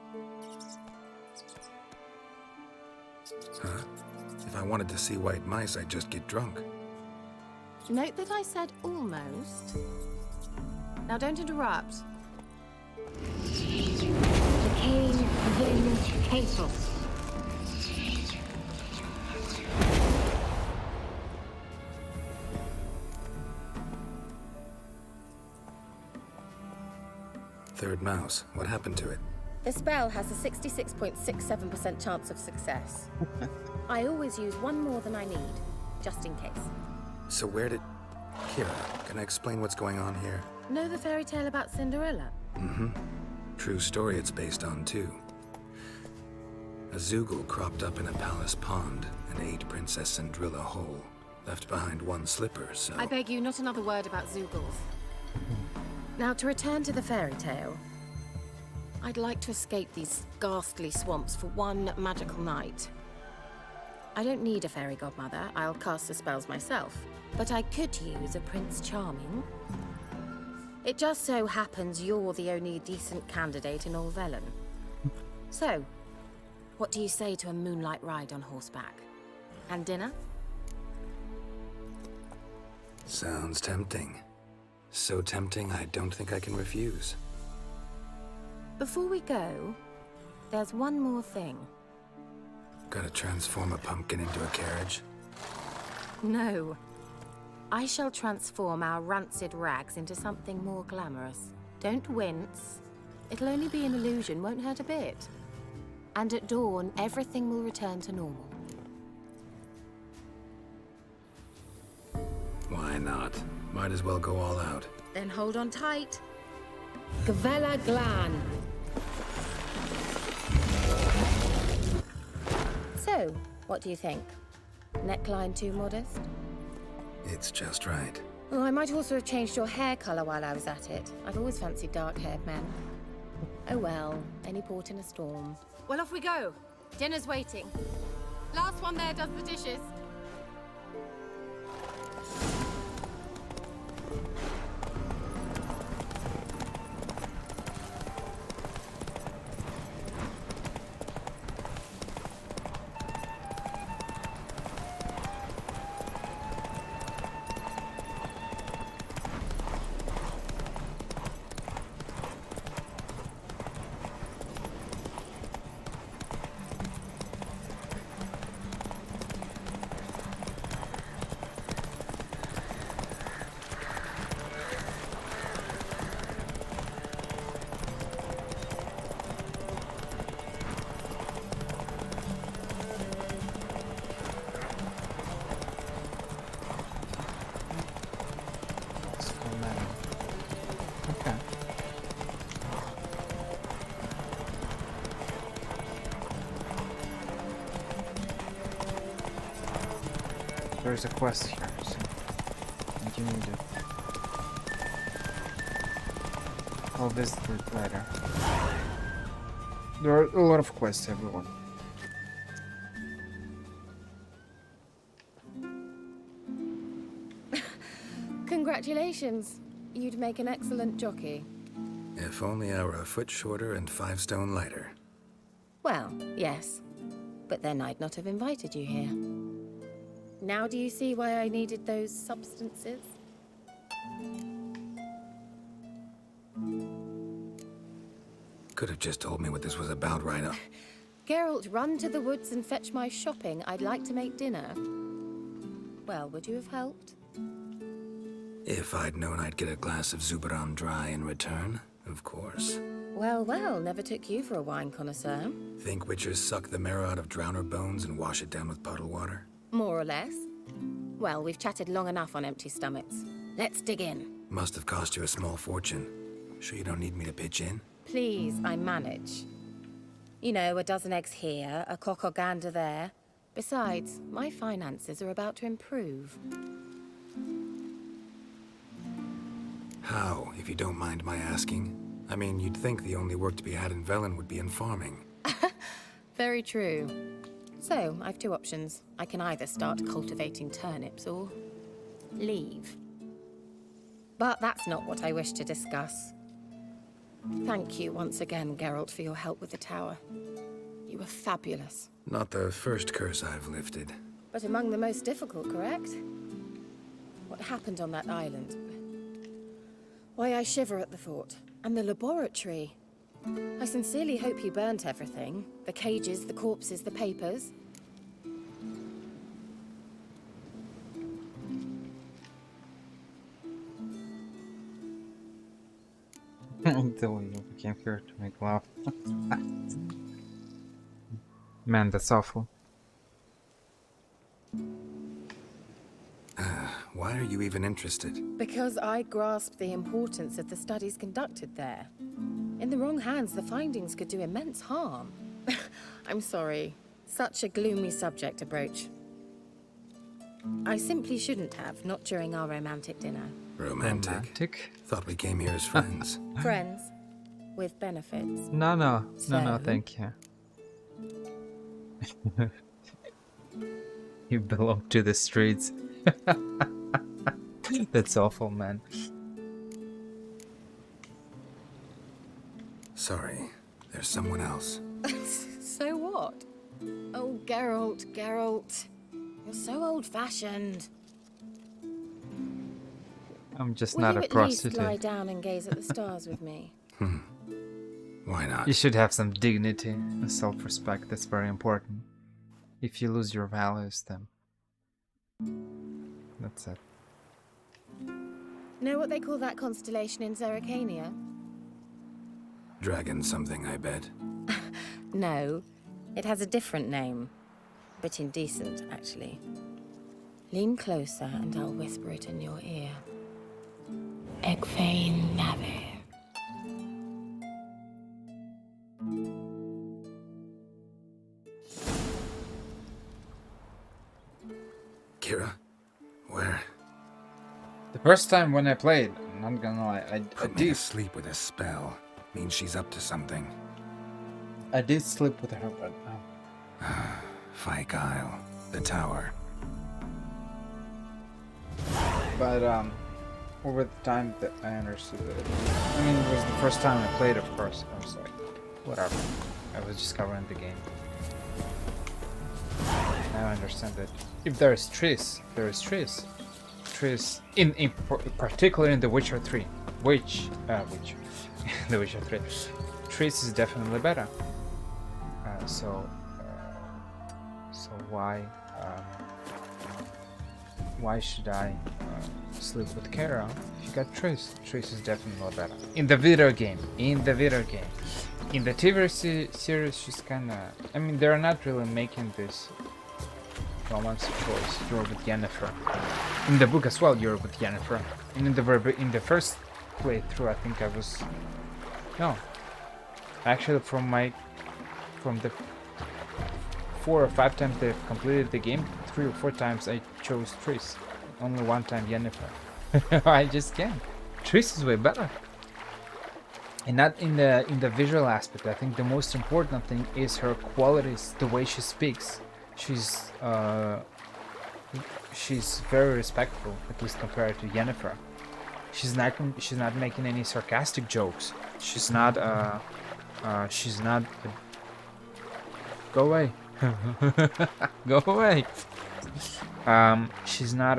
Huh? If I wanted to see white mice, I'd just get drunk. Note that I said almost. Now don't interrupt. Decaying Velen Castle. Third mouse. What happened to it? The spell has a 66.67% chance of success. I always use one more than I need, just in case. So where did... Kira, can I explain what's going on here? Know the fairy tale about Cinderella? Mm-hmm. True story it's based on, too. A Zoogle cropped up in a palace pond and ate Princess Cinderella whole. Left behind one slipper, so... I beg you, not another word about Zoogles. Now, to return to the fairy tale. I'd like to escape these ghastly swamps for one magical night. I don't need a fairy godmother, I'll cast the spells myself. But I could use a Prince Charming. It just so happens you're the only decent candidate in all Velen. So, what do you say to a moonlight ride on horseback? And dinner? Sounds tempting. So tempting, I don't think I can refuse. Before we go, there's one more thing. Gotta transform a pumpkin into a carriage? No. I shall transform our rancid rags into something more glamorous. Don't wince. It'll only be an illusion, won't hurt a bit. And at dawn, everything will return to normal. Why not? Might as well go all out. Then hold on tight. Gvela Glan. So, what do you think? Neckline too modest? It's just right. Oh, I might also have changed your hair color while I was at it. I've always fancied dark-haired men. Oh well, any port in a storm. Well, off we go. Dinner's waiting. Last one there does the dishes. there's a quest here, so continue to. I'll visit it later. There are a lot of quests, everyone. Congratulations. You'd make an excellent jockey. If only I were a foot shorter and 5 stone lighter. Well, yes. But then I'd not have invited you here. Now do you see why I needed those substances? Could have just told me what this was about right up. Geralt, run to the woods and fetch my shopping. I'd like to make dinner. Well, would you have helped? If I'd known I'd get a glass of Zubaram dry in return, of course. Well, well, never took you for a wine connoisseur. Think witchers suck the marrow out of drowner bones and wash it down with puddle water? More or less. Well, we've chatted long enough on empty stomachs. Let's dig in. Must have cost you a small fortune. Sure you don't need me to pitch in? Please, I manage. You know, a dozen eggs here, a cock or gander there. Besides, my finances are about to improve. How, if you don't mind my asking? I mean, you'd think the only work to be had in Velen would be in farming. Very true. So, I've two options. I can either start cultivating turnips or leave. But that's not what I wish to discuss. Thank you once again, Geralt, for your help with the tower. You were fabulous. Not the first curse I've lifted. But among the most difficult, correct? What happened on that island? Why, I shiver at the thought. And the laboratory. I sincerely hope you burnt everything. The cages, the corpses, the papers. The way you came here to make love. Man, that's awful. Why are you even interested? Because I grasp the importance of the studies conducted there. In the wrong hands, the findings could do immense harm. I'm sorry. Such a gloomy subject to broach. I simply shouldn't have, not during our romantic dinner. Romantic? Thought we came here as friends. Friends. With benefits. No, So? thank you. You belong to the streets. That's awful, man. Sorry, there's someone else. So what? Oh, Geralt. You're so old-fashioned. I'm just Will not you a at prostitute. least lie down and gaze at the stars with me? Why not? You should have some dignity and self-respect. That's very important. If you lose your values, then that's it. Know what they call that constellation in Zerrikania? Dragon something, I bet. No, it has a different name. But indecent, actually. Lean closer and I'll whisper it in your ear. Egfain Nave. Kira? Where? The first time when I played, I'm not gonna lie, I Put me to sleep with a spell. Means she's up to something. I did sleep with her, but Fyke Isle. The tower. But over the time that I understood it, I mean, it was the first time I played, of course. I was like, whatever. I was discovering the game. Now I understand that if there is trees, there is trees. Trees, particular in The Witcher 3. The Witcher 3. Trees is definitely better. So why should I sleep with Kara if you got Triss? Triss is definitely better. In the video game. In the TV series, she's kinda... I mean, they're not really making this romance choice. You're with Yennefer. In the book as well, you're with Yennefer. And in the first playthrough, I think I was... No. Actually, from the 4 or 5 times they've completed the game, 3 or 4 times I chose Triss. Only one time Yennefer. I just can't. Triss is way better. And not in the visual aspect. I think the most important thing is her qualities, the way she speaks. She's very respectful, at least compared to Yennefer. She's not making any sarcastic jokes. She's not go away. Go away. She's not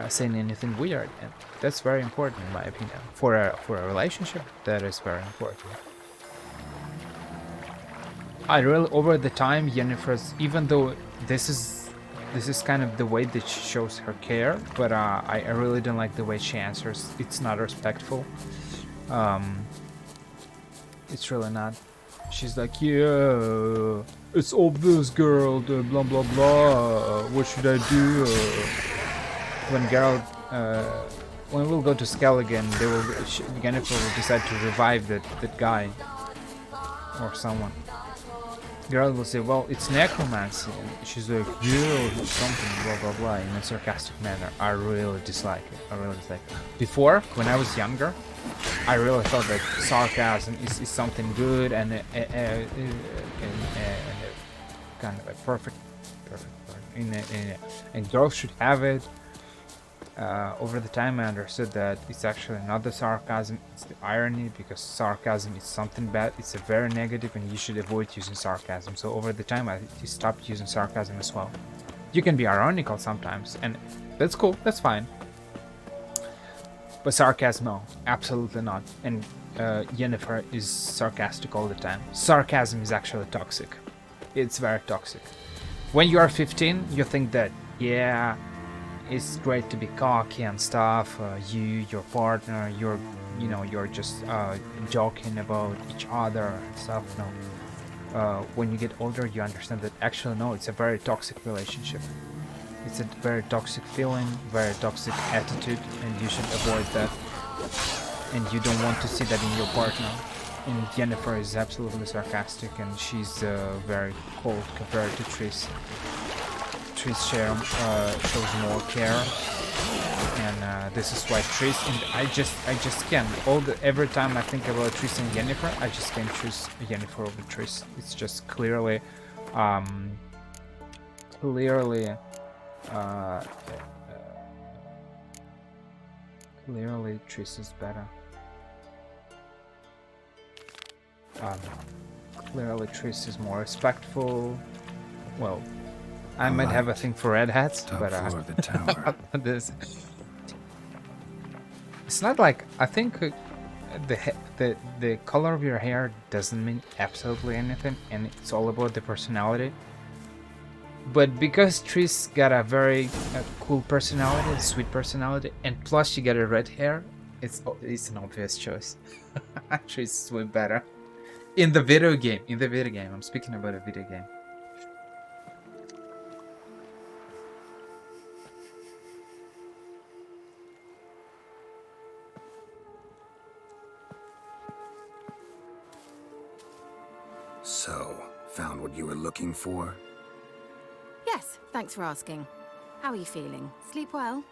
saying anything weird, and that's very important in my opinion. For a relationship, that is very important. I really, over the time, Yennefer's, even though this is kind of the way that she shows her care, but I really don't like the way she answers. It's not respectful. It's really not. She's like, yeah, it's obvious, girl, blah blah blah, what should I do? When Geralt, when we'll go to Skellige, Yennefer will decide to revive that guy, or someone. Geralt will say, well, it's necromancy. And she's like, yeah, something, blah blah blah, in a sarcastic manner. I really dislike it. Before, when I was younger, I really thought that sarcasm is something good and kind of a perfect and girls should have it. Over the time I understood that it's actually not the sarcasm, it's the irony, because sarcasm is something bad, it's a very negative and you should avoid using sarcasm. So over the time I stopped using sarcasm as well. You can be ironical sometimes and that's cool, that's fine. But sarcasm, no, absolutely not. And Yennefer is sarcastic all the time. Sarcasm is actually toxic. It's very toxic. When you are 15, you think that, yeah, it's great to be cocky and stuff. Your partner, you're just joking about each other and stuff. No. When you get older, you understand that actually, no, it's a very toxic relationship. It's a very toxic feeling, very toxic attitude, and you should avoid that. And you don't want to see that in your partner. And Yennefer is absolutely sarcastic, and she's very cold compared to Triss. Triss shows more care, and this is why Triss. And I just can't. Every time I think about Triss and Yennefer, I just can't choose Yennefer over Triss. It's just clearly Triss is better. Clearly Triss is more respectful. Well, I might have a thing for red hats, but the tower. This. It's not like, I think the color of your hair doesn't mean absolutely anything, and it's all about the personality. But because Triss got a very cool personality, sweet personality, and plus she got a red hair, it's an obvious choice. Triss is way better. In the video game, I'm speaking about a video game. So, found what you were looking for? Yes, thanks for asking. How are you feeling? Sleep well?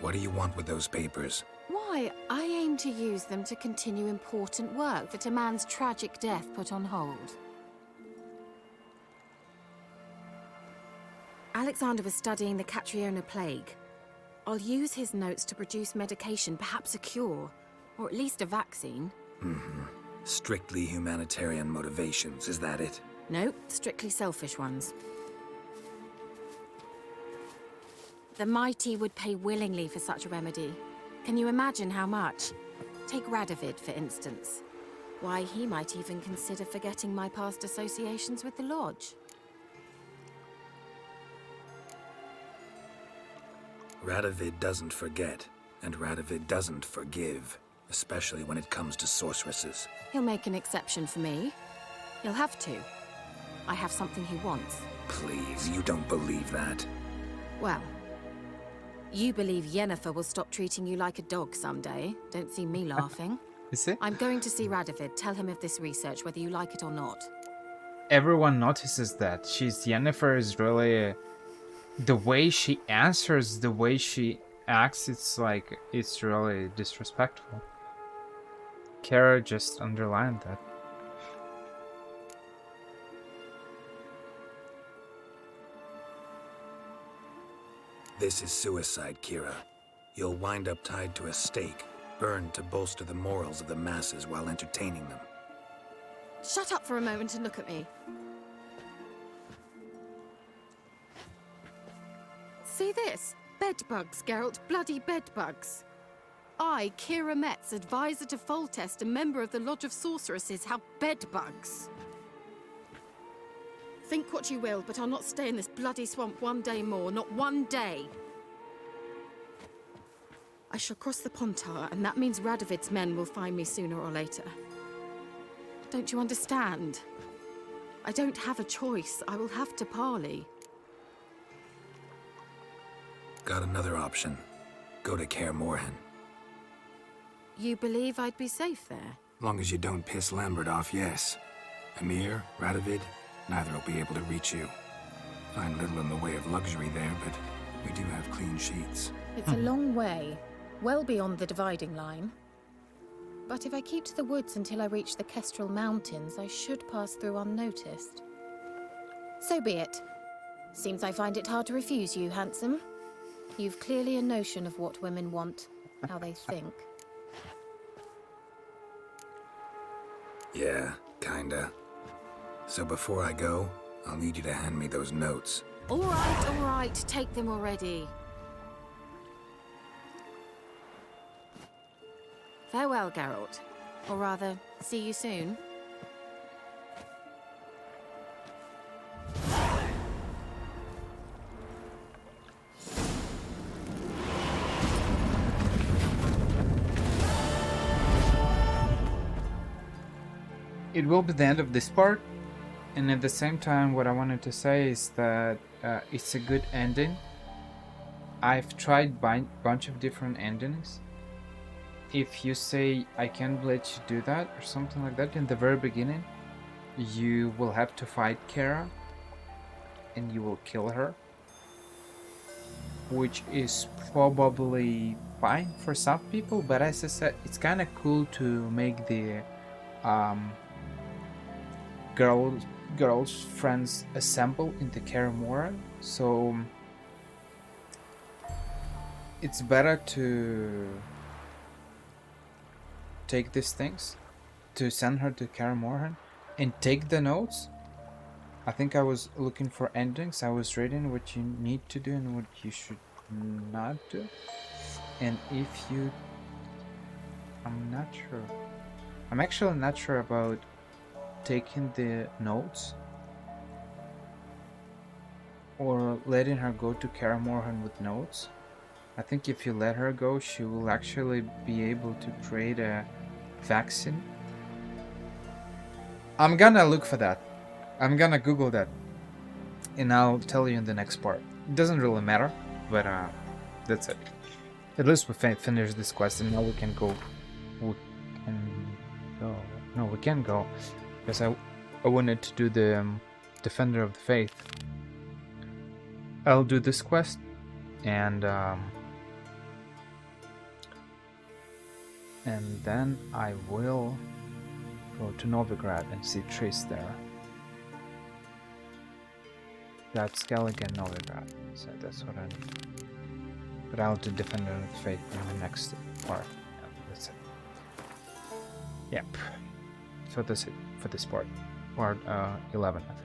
What do you want with those papers? Why, I aim to use them to continue important work that a man's tragic death put on hold. Alexander was studying the Catriona plague. I'll use his notes to produce medication, perhaps a cure, or at least a vaccine. Strictly humanitarian motivations, is that it? No, strictly selfish ones. The mighty would pay willingly for such a remedy. Can you imagine how much? Take Radovid, for instance. Why, he might even consider forgetting my past associations with the Lodge. Radovid doesn't forget, and Radovid doesn't forgive, especially when it comes to sorceresses. He'll make an exception for me. He'll have to. I have something he wants. Please, you don't believe that. Well, you believe Yennefer will stop treating you like a dog someday. Don't see me laughing. Is it? I'm going to see Radovid. Tell him of this research, whether you like it or not. everyone notices that. Yennefer is really the way she answers, the way she acts. It's like it's really disrespectful. Kara just underlined that. This is suicide, Kira. You'll wind up tied to a stake, burned to bolster the morals of the masses while entertaining them. Shut up for a moment and look at me. See this? Bedbugs, Geralt. Bloody bedbugs. I, Kira Metz, advisor to Foltest and member of the Lodge of Sorceresses, have bedbugs. Think what you will, but I'll not stay in this bloody swamp one day more. Not one day. I shall cross the Pontar, and that means Radovid's men will find me sooner or later. Don't you understand? I don't have a choice. I will have to parley. Got another option. Go to Kaer Morhen. You believe I'd be safe there? Long as you don't piss Lambert off, yes. Emir, Radovid, neither will be able to reach you. Find little in the way of luxury there, but we do have clean sheets. It's a long way, well beyond the dividing line. But if I keep to the woods until I reach the Kestrel Mountains, I should pass through unnoticed. So be it. Seems I find it hard to refuse you, handsome. You've clearly a notion of what women want, how they think. Yeah, kinda. So before I go, I'll need you to hand me those notes. All right, take them already. Farewell, Geralt. Or rather, see you soon. It will be the end of this part, and at the same time what I wanted to say is that it's a good ending. I've tried bunch of different endings. If you say I can't let you do that or something like that in the very beginning, you will have to fight Kara and you will kill her, which is probably fine for some people, but as I said, it's kind of cool to make the girls friends assemble in the Kaer Morhen, so it's better to take these things, to send her to Kaer Morhen and take the notes. I think I was looking for endings. I was reading what you need to do and what you should not do, and if you, I'm actually not sure about taking the notes or letting her go to Kaer Morhen with notes. I think if you let her go, she will actually be able to create a vaccine. I'm gonna look for that. I'm gonna Google that, and I'll tell you in the next part. It doesn't really matter, but that's it. At least we finished this quest, and now we can go. No, we can go. Because I wanted to do the Defender of the Faith. I'll do this quest, and then I will go to Novigrad and see Triss there. That's Skellige Novigrad, so that's what I need. But I'll do Defender of the Faith in the next part. That's it. Yep. So that's it for this part. Part 11, I think.